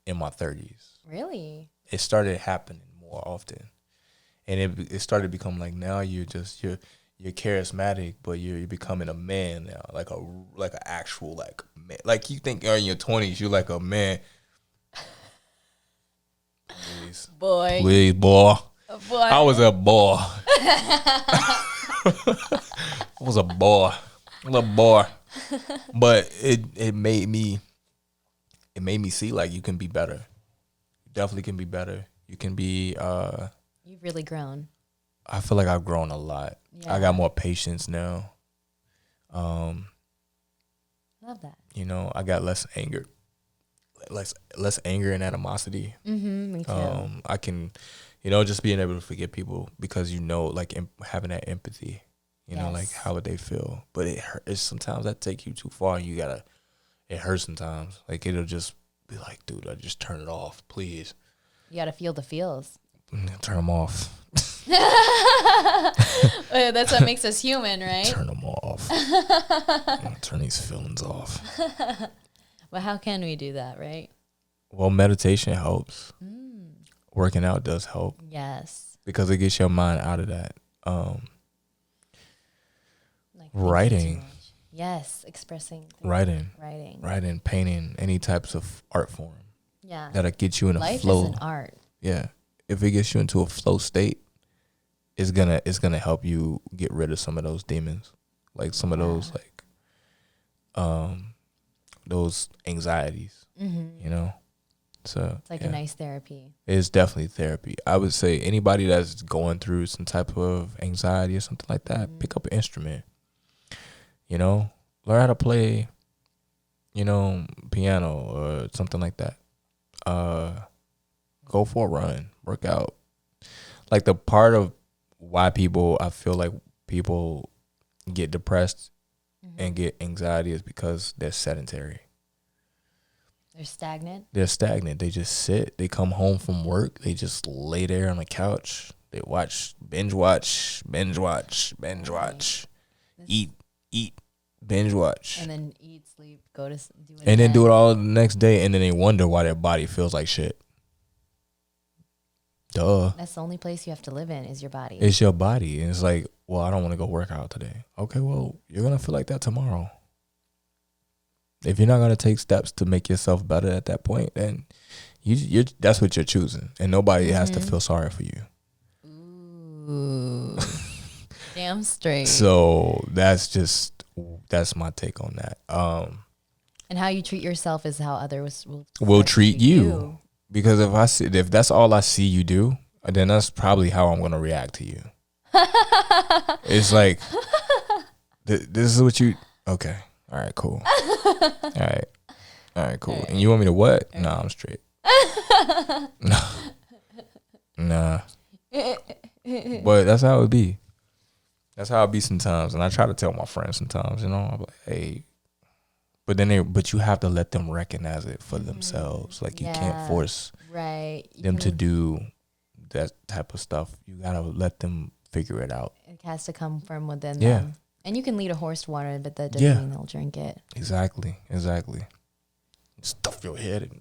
in my 30s. Really? It started happening more often. And it started to become like, now you're charismatic, but you're becoming a man now, like an actual like man. Like, you think you're in your 20s, you're like a man. Boy. Please, boy. Boy. I was a boy. I was a boy, a little boy. But it made me see like you can be better. You definitely can be better. You can be. You've really grown. I feel like I've grown a lot. Yeah. I got more patience now. Love that. I got less anger, less anger and animosity. Mm-hmm. Me too. I can, just being able to forgive people because like having that empathy. Like Yes. how would they feel? But it's sometimes that take you too far. And it hurts sometimes. Like, it'll just be like, dude, I just turn it off, please. You gotta feel the feels. Turn them off. That's what makes us human, right? Turn them off. Turn these feelings off. Well, how can we do that, right? Well, meditation helps. Working out does help Yes. because it gets your mind out of that. Like thinking Writing. too much. Yes, expressing. things. Writing, Writing. painting, any types of art form Yeah. that'll get you in a Life flow. is an art. Yeah, if it gets you into a flow state, it's gonna help you get rid of some of those demons, like some of those those anxieties. Mm-hmm. So It's like yeah. a nice therapy. It's definitely therapy. I would say anybody that's going through some type of anxiety or something like that, pick up an instrument. Learn how to play, piano or something like that. Go for a run, work out. Like, the part of why I feel like people get depressed and get anxiety is because they're sedentary. They're stagnant. They're stagnant. They just sit. They come home from work. They just lay there on the couch. They binge watch, eat, binge watch, And then eat, sleep, go to do it. and then do it again. all the next day. And then they wonder why their body feels like shit. Duh. That's the only place you have to live in is your body. It's your body. And it's like, well, I don't want to go work out today. Okay, well, you're going to feel like that tomorrow. If you're not going to take steps to make yourself better at that point, then you're that's what you're choosing. And nobody has to feel sorry for you. Ooh. Damn straight. So that's my take on that. And how you treat yourself is how others will treat you. Because if that's all I see you do, then that's probably how I'm gonna react to you. It's like this is what you. Okay, all right, cool. All right, cool. And you want me to what? Nah, I'm straight. Nah. But that's how it be. That's how it be sometimes. And I try to tell my friends sometimes, I'm like, hey. But you have to let them recognize it for themselves. Like, you can't force them to do that type of stuff. You gotta let them figure it out. It has to come from within them. And you can lead a horse to water, but that doesn't mean they'll drink it. Exactly. Stuff your head in.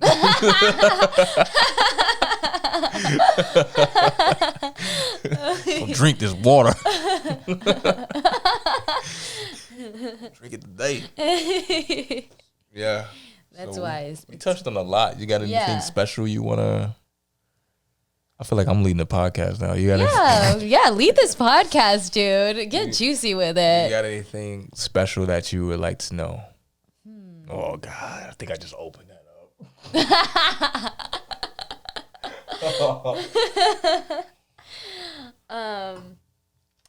Don't drink this water. Drink it today. Yeah. That's wise. We touched on a lot. You got anything special you want to... I feel like I'm leading the podcast now. You got lead this podcast, dude. Get juicy with it. You got anything special that you would like to know? Oh, God. I think I just opened that up.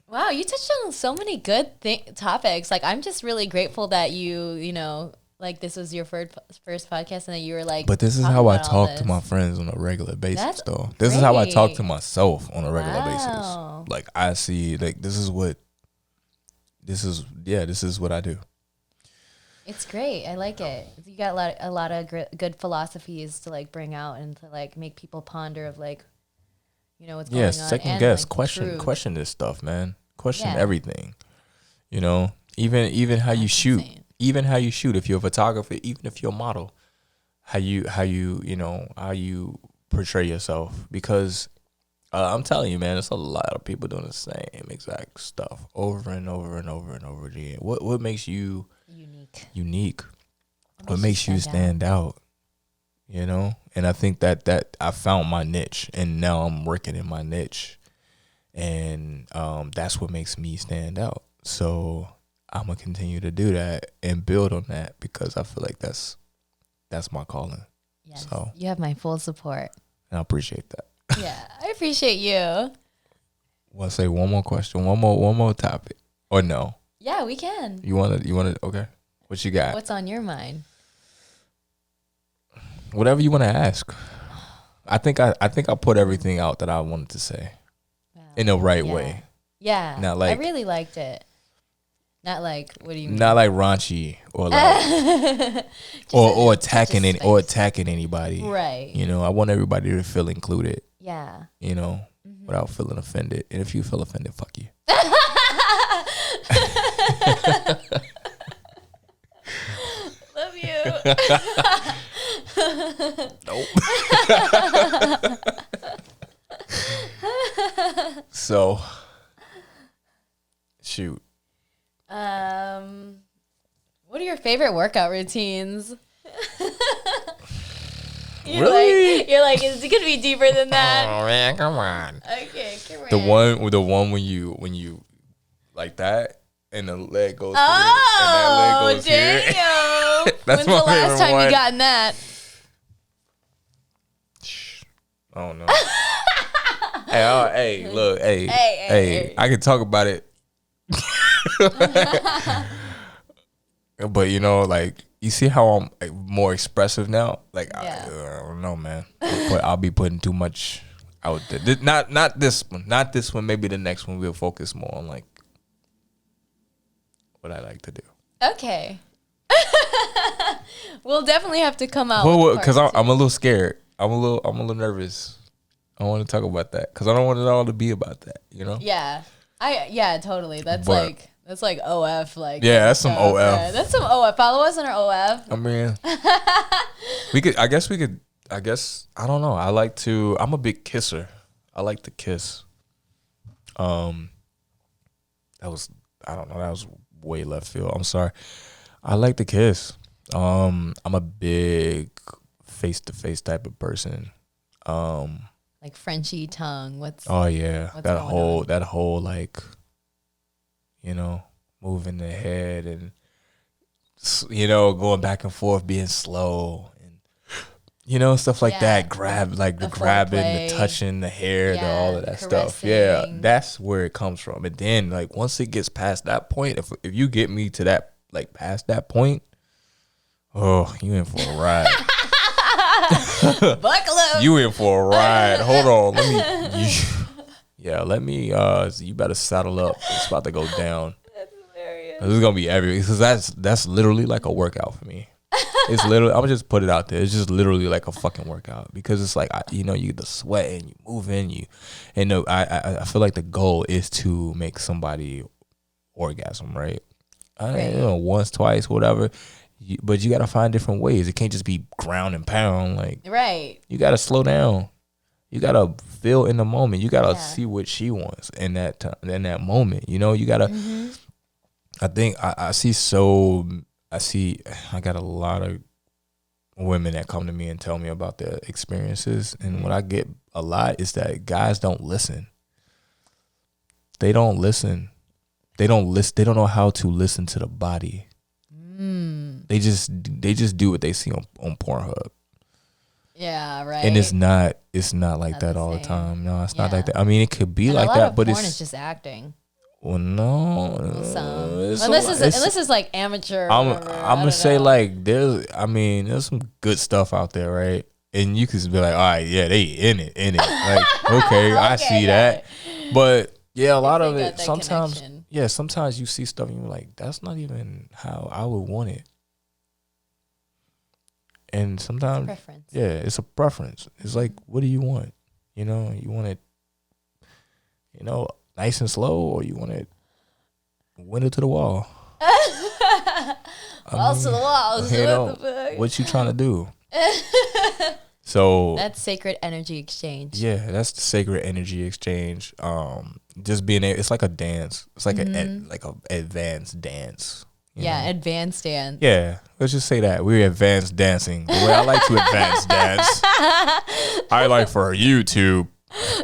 Wow, you touched on so many good topics. Like, I'm just really grateful that you know, like, this was your first podcast and that you were like... But this is how I talk to my friends on a regular basis, though. This is how I talk to myself on a regular basis. Like, I see, like, this is what I do. It's great. I like it. You got a lot of good philosophies to, like, bring out and to, like, make people ponder of, like, you know, what's going on. Yeah, second guess. Like, question this stuff, man. Question everything. You know, even how you shoot. Insane. Even how you shoot, if you're a photographer, even if you're a model, how you portray yourself. Because I'm telling you, man, there's a lot of people doing the same exact stuff over and over and over and over again. What makes you unique? What makes you stand out? You know? And I think that I found my niche, and now I'm working in my niche, and that's what makes me stand out. So I'm gonna continue to do that and build on that, because I feel like that's my calling. Yes, so you have my full support. And I appreciate that. Yeah, I appreciate you. Want to say one more question, one more topic, or no? Yeah, we can. You want to? Okay. What you got? What's on your mind? Whatever you want to ask. I think I put everything out that I wanted to say in the right way. Yeah. Not like, I really liked it. Not like, what do you mean? Not like raunchy or like or attacking anybody. Right. You know, I want everybody to feel included. Yeah. You know, without feeling offended. And if you feel offended, fuck you. Love you. Nope. So, shoot. What are your favorite workout routines? Really? You're like, is it gonna be deeper than that? Oh man, come on. Okay, come on. The one when you like that and the leg goes through, and that leg goes damn. here. That's When's the last time you gotten that? Oh no. Hey, look, hey, I can talk about it. But you know, like, you see how I'm like, more expressive now? Like, I don't know, man. I'll be putting too much out there. Not this one. Not this one. Maybe the next one we'll focus more on, like, what I like to do. Okay. We'll definitely have to come out. Well, because I'm a little scared. I'm a little nervous. I want to talk about that because I don't want it all to be about that. You know? Yeah. Totally. That's like OF. Like, yeah, that's some OF. Yeah, that's some OF. Follow us on our OF. I mean, I guess I don't know. I'm a big kisser. I like to kiss. That was way left field. I'm sorry. I like to kiss. I'm a big face-to-face type of person. Like Frenchy tongue. Oh yeah, that whole like you know, moving the head and, you know, going back and forth, being slow and, you know, stuff like that. Grab, like the grabbing, foreplay. the touching, the hair, the all of that stuff. Caressing. Yeah, that's where it comes from. And then, like, once it gets past that point, if you get me to that, like, past that point, oh, you in for a ride. Buckle up. You in for a ride. Hold on. Let me, you better saddle up. It's about to go down. That's hilarious. This is going to be everything. Because that's literally like a workout for me. It's literally, I'm going to just put it out there. It's just literally like a fucking workout. Because it's like, you know, you get the sweat and you moving. I feel like the goal is to make somebody orgasm, right? You know, once, twice, whatever. But you got to find different ways. It can't just be ground and pound. Like, right. You got to slow down. You got to feel in the moment. You got to see what she wants in that time, in that moment. You know, you got to, I think I got a lot of women that come to me and tell me about their experiences. And what I get a lot is that guys don't listen. They don't listen. They don't listen. They don't know how to listen to the body. They just do what they see on Pornhub. Yeah, right. And it's not like that all the time. No, it's not like that. I mean, it could be like that, but porn is just acting. Well, no. This is like amateur. I'm gonna say like there's some good stuff out there, right? And you could be like, all right, yeah, they in it. Like, okay, I see that. But yeah, a lot of it sometimes. Connection. Yeah, sometimes you see stuff and you're like, that's not even how I would want it. And sometimes, it's a preference. It's like, what do you want? You know, you want it, you know, nice and slow, or you want it window to the wall? Walls to the walls. You know, what you trying to do? So that's sacred energy exchange. Yeah, that's the sacred energy exchange. Just being it's like a dance. It's like a advanced dance. Yeah, advanced dance. Yeah, let's just say that we're advanced dancing. The way I like to advance dance, I like for you to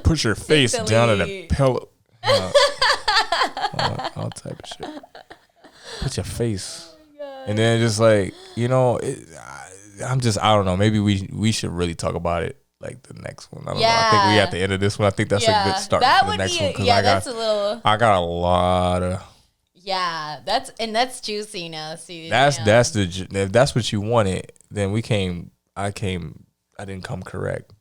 put your face down in a pillow. All type of shit. Put your face, and then just like, you know, I don't know. Maybe we should really talk about it like the next one. I don't know. I think we at the end of this one. I think that's a good start for the next one. I got a lot of. Yeah, that's juicy now. See, that's if that's what you wanted, then I didn't come correct.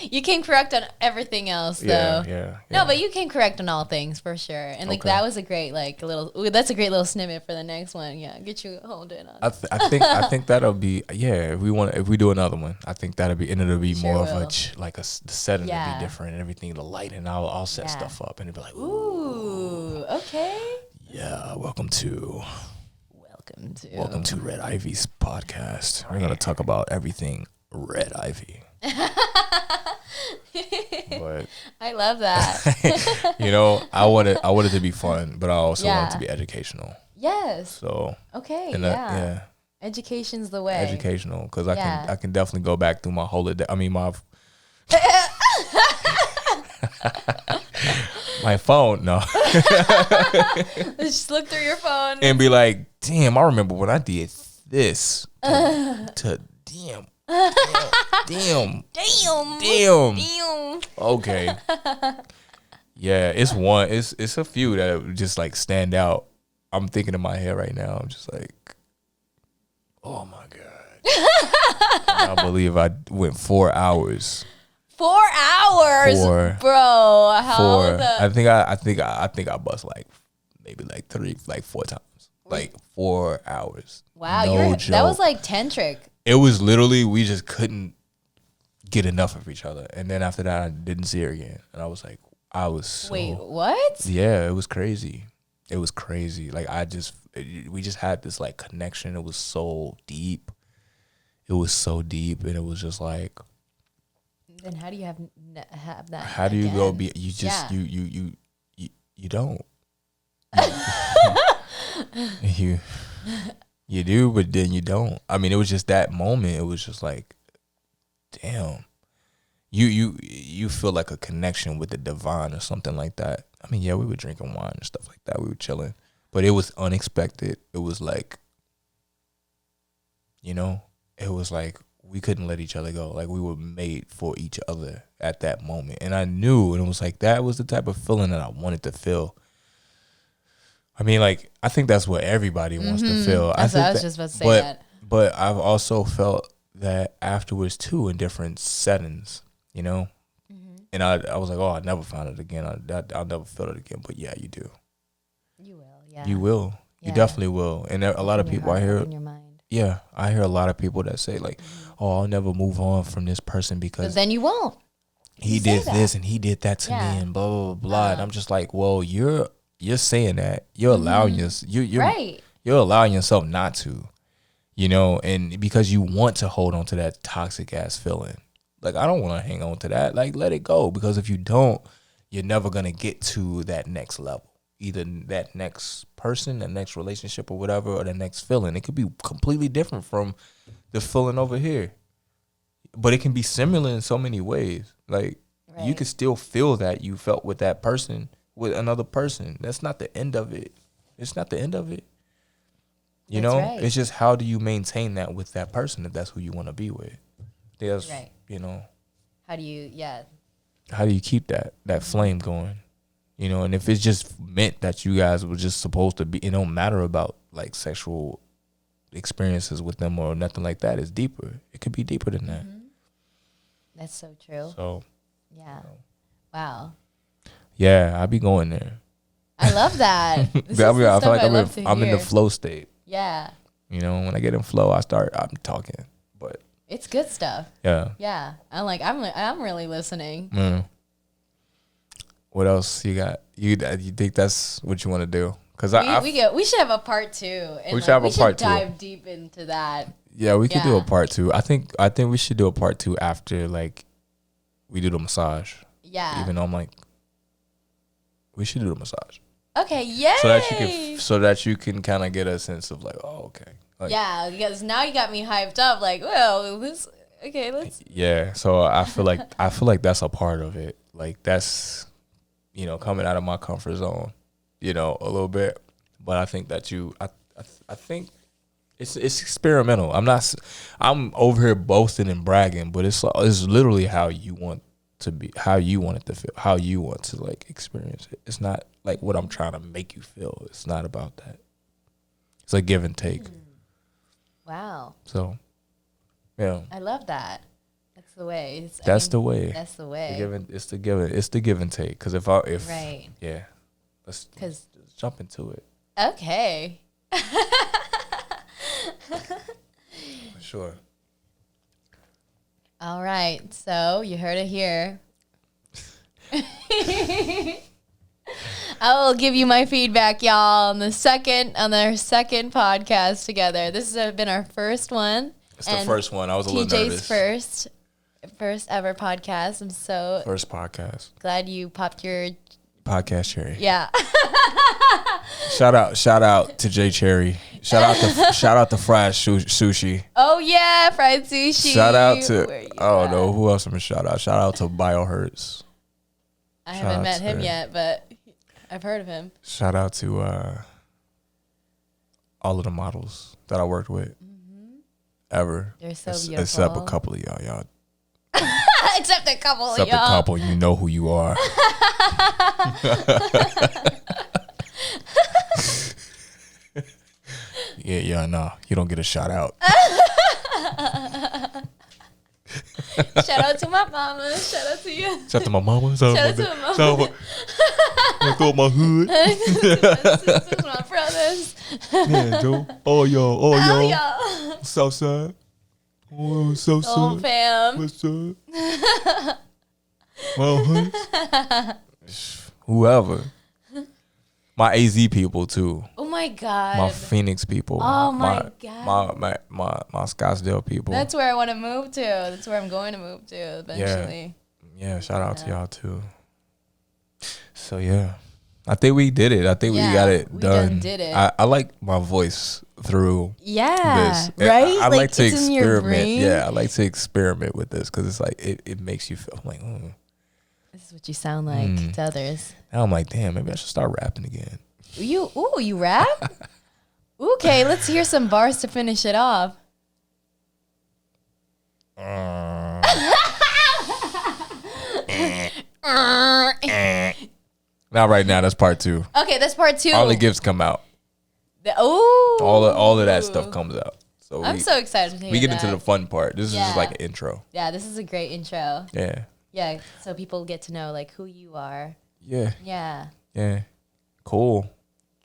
You came correct on everything else, though. Yeah. No, but you came correct on all things for sure. And like that was a great that's a great little snippet for the next one. Yeah, get you honed in on. I think that'll be if we do another one. I think that'll be more of the setting will be different and everything, the light, and I'll set stuff up and it'll be like, ooh, okay. Yeah, welcome to Red Ivy's podcast. We're gonna talk about everything Red Ivy. But I love that. You know, I want it to be fun, but I also want it to be educational. Yes. So okay, education's the way. Educational, because I can definitely go back through my holiday. I mean my my phone. No. Just look through your phone and be like, damn, I remember when I did this. To damn. Okay. Yeah, it's a few that just like stand out. I'm thinking in my head right now. I'm just like, oh my God. I believe I went 4 hours. 4 hours, bro. I think I bust maybe 4 times. Like 4 hours. Wow, that was like tantric. It was literally, we just couldn't get enough of each other. And then after that, I didn't see her again. And I was like, wait, what? Yeah, it was crazy. It was crazy. Like we just had this like connection. It was so deep. And it was just like. Then how do you have that? How do you again? Go be, you just, you don't. You do, but then you don't. I mean, it was just that moment. It was just like, damn. You feel like a connection with the divine or something like that. I mean, yeah, we were drinking wine and stuff like that. We were chilling, but it was unexpected. It was like, you know, it was like we couldn't let each other go. Like we were made for each other at that moment. And I knew, and it was like, that was the type of feeling that I wanted to feel. I mean, like, I think that's what everybody wants to feel. I was just about to say that. But I've also felt that afterwards too, in different settings, you know? And I was like, oh, I never found it again. I'll never feel it again. But yeah, you do. You will, yeah. You will. Yeah. You definitely will. And there, a lot of people I hear. In your mind. Yeah, I hear a lot of people that say like, oh, I'll never move on from this person because. But then you won't. He did this and he did that to me and blah blah blah blah. And I'm just like, well, you're saying that you're allowing you're allowing yourself not to, you know, and because you want to hold on to that toxic ass feeling. Like, I don't want to hang on to that. Like, let it go, because if you don't, you're never gonna get to that next level. Either that next person, that next relationship, or whatever, or the next feeling. It could be completely different from the feeling over here, but it can be similar in so many ways. Like, you can still feel that you felt with that person, with another person. That's not the end of it. It's not the end of it. You know? It's just, how do you maintain that with that person if that's who you want to be with? There's, you know. How do you, how do you keep that flame going? You know, and if it's just meant that you guys were just supposed to be, it don't matter about like sexual experiences with them or nothing like that. It's deeper. It could be deeper than that. That's so true. So, yeah. Wow. Yeah, I be going there. I love that. I feel like I'm in the flow state. Yeah. You know, when I get in flow, I'm talking. But it's good stuff. Yeah. Yeah. I'm really listening. What else you got? You think that's what you want to do? Because we should have a part 2. And we should have a part 2. Dive deep into that. Yeah, we could do a part 2. I think we should do a part 2 after like we do the massage. Yeah. Even though I'm like, we should do the massage. Okay. Yay. So that you can kind of get a sense of like, oh, okay. Like, yeah, because now you got me hyped up. Like, well, let's. Yeah. So I feel like that's a part of it. Like, that's, you know, coming out of my comfort zone, you know, a little bit. But I think that I think it's experimental. I'm over here boasting and bragging, but it's literally how you want to be, how you want it to feel, how you want to like experience it. It's not like what I'm trying to make you feel. It's not about that. It's a give and take. Wow. So, yeah. I love that. That's the way. That's the way. That's the way. It's the give and take. Because if yeah, let's jump into it. Okay. For sure. All right. So you heard it here. I will give you my feedback, y'all, on our second podcast together. This has been our first one. It's the first one. I was a little nervous. TJ's first ever podcast. I'm so first podcast. Glad you popped your podcast cherry. Yeah. Shout out to J Cherry. Shout out to fried sushi. Oh yeah, fried sushi. Shout out to no, who else I'm gonna shout out? Shout out to BioHertz. I haven't met him yet, but I've heard of him. Shout out to all of the models that I worked with. Ever. They're so beautiful. Except a couple of y'all. Except a couple, you know who you are. Nah, you don't get a shout out. Shout out to my mama. Shout out to you. Shout out to my mama. Shout out to my mama. Shout out my hood. This is my brothers. Yeah, Joe. All y'all. Southside. Oh, Southside. Old fam. What's up? Well, whoever. My AZ people too. Oh my God. My Phoenix people. Oh my God. My Scottsdale people. That's where I want to move to. That's where I'm going to move to eventually. Yeah. Shout out to y'all too. So yeah, I think we did it. I think we got it done. We did it. I like my voice through this. Right? I like to experiment. Yeah, I like to experiment with this because it's like it makes you feel like. This is what you sound like to others. Now I'm like, damn, maybe I should start rapping again. You rap? Okay, let's hear some bars to finish it off. Not right now. That's part 2. Okay, that's part 2. All the gifts come out. All of that stuff comes out. So I'm so excited to hear we get that. into the fun part. This is just like an intro. Yeah, this is a great intro. Yeah. Yeah, so people get to know like who you are. Yeah. Yeah. Yeah. Cool.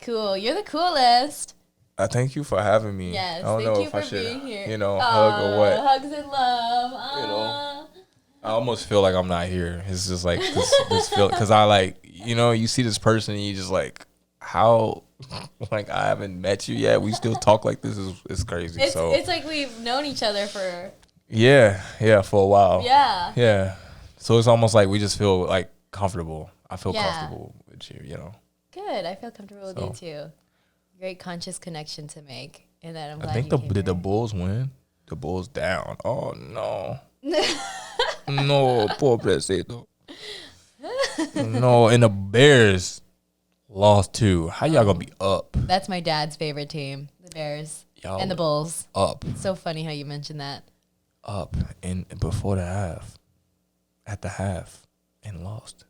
Cool. You're the coolest. I thank you for having me. Yes. I don't Thank know you if I for should, being here. hug or what. Hugs and love. You know. I almost feel like I'm not here. It's just like this feel because I like you see this person and you just like how like I haven't met you yet. We still talk like this is crazy. It's like we've known each other for for a while. Yeah. So it's almost like we just feel like comfortable. I feel comfortable with you. Good. I feel comfortable with you too. Great conscious connection to make, and that I'm glad. I think did the Bulls win? The Bulls down. Oh no. No, pobrecito. No, and the Bears lost too. How y'all gonna be up? That's my dad's favorite team, the Bears and the Bulls. Up. It's so funny how you mentioned that. Up and before the half, at the half, and lost.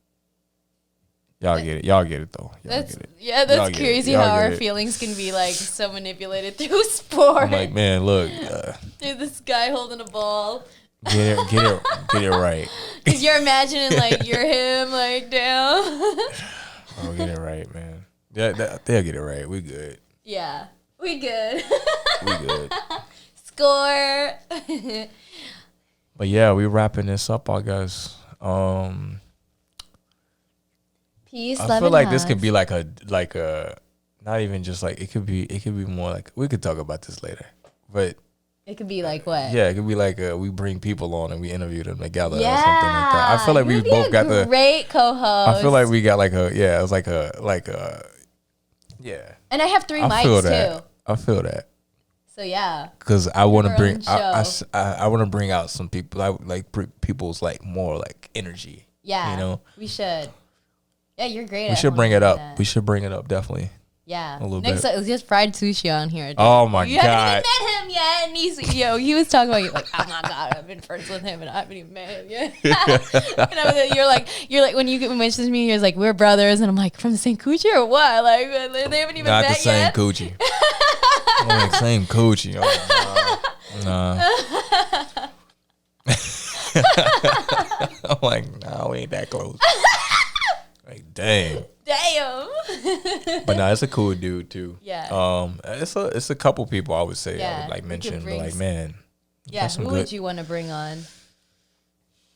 Y'all get it. Y'all get it though. That's Y'all crazy Y'all how our it. feelings can be like so manipulated through sport. I'm like, man, look. Dude, this guy holding a ball. Get it right. Cause you're imagining like you're him like down. Oh, get it right, man. They'll get it right. We good. Yeah, we good. We good. Score. But yeah, we wrapping this up, I guess. Peace. I love, feel and like this hugs. could be like a not even just like it could be more like we could talk about this later. But It could be like what? yeah, it could be like we bring people on and we interview them together Yeah. or something like that. I feel like we You'd be both a got the great co-host. I feel like we got like it was like a yeah. And I have 3 I feel mics that. too. I feel that. So yeah. Cause I want to Our bring, own I want to bring out some people. I like people's like more like energy. Yeah. We should. Yeah, you're great. We should bring it up. We should bring it up definitely. Yeah. A little Next bit. It was just fried sushi on here. Dude. Oh my you god! haven't even met him yet, and he was talking about you like, oh my god, I've been friends with him and I haven't even met him yet. You're like when you mentioned to me, he was like, we're brothers, and I'm like, from the same coochie or what? Like they haven't even Not met the same yet. coochie. Like same coochie. Oh, nah. I'm like, nah, we ain't that close. Like, dang. Damn. But nah, it's a cool dude too. Yeah. It's a couple people I would say I Yeah, would like we mention, could but bring like, man, Yeah. some Who good- would you want to bring on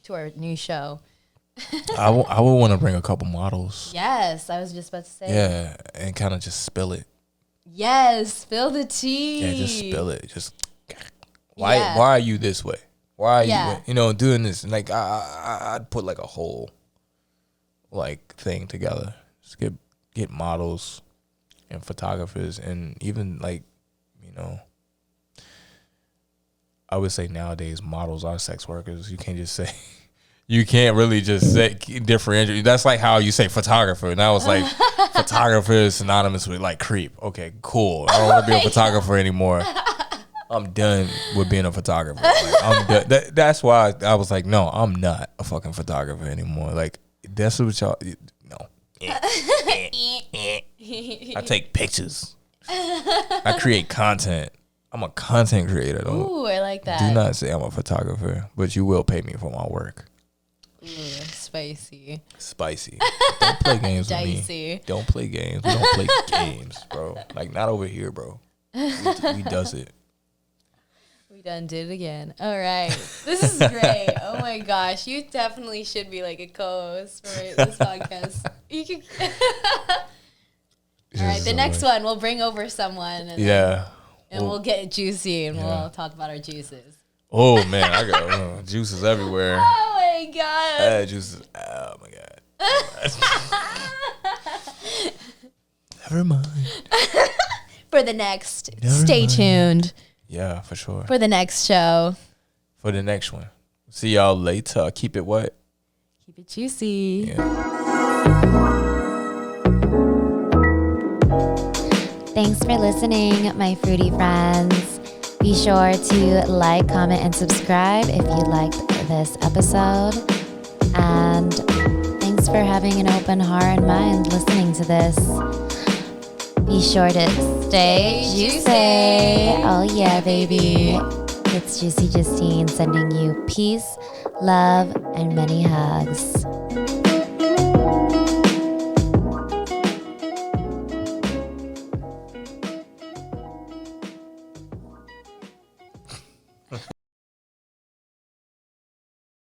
to our new show? I would want to bring a couple models. Yes, I was just about to say. Yeah, and kind of just spill it. Yes, spill the tea. Yeah, just spill it. Just why Yeah. are you this way? Why are Yeah. you doing this? And like I'd put like a whole like thing together. Just get models and photographers and even like I would say nowadays models are sex workers. You can't just say you can't really just say differentiate. That's like how you say photographer. And I was like photographer is synonymous with like creep. Okay, cool. I don't want to be a photographer anymore. I'm done with being a photographer. Like, I'm done. That's why I was like, no, I'm not a fucking photographer anymore. Like that's what y'all. No, I take pictures. I create content. I'm a content creator. Ooh, I like that. Do not say I'm a photographer, but you will pay me for my work. Ooh, spicy. Spicy. Don't play games with me. Dicey. Don't play games. We don't play games, bro. Like not over here, bro. We does it. We done did it again. All right. This is great. Oh my gosh. You definitely should be like a co-host for this podcast. You could All right, the next one we'll bring over someone and we'll get juicy and we'll talk about our juices. Oh man, I got juices everywhere. Oh my god. Juices. Oh my god. Never mind. For the next, Never stay mind. tuned Yeah, for sure. for the next show. For the next one. See y'all later. Keep it what? Keep it juicy. Thanks for listening, my fruity friends. Be sure to like, comment, and subscribe if you liked this episode. And thanks for having an open heart and mind listening to this. Be sure to stay juicy. Oh yeah, baby. It's Juicy Justine sending you peace, love, and many hugs.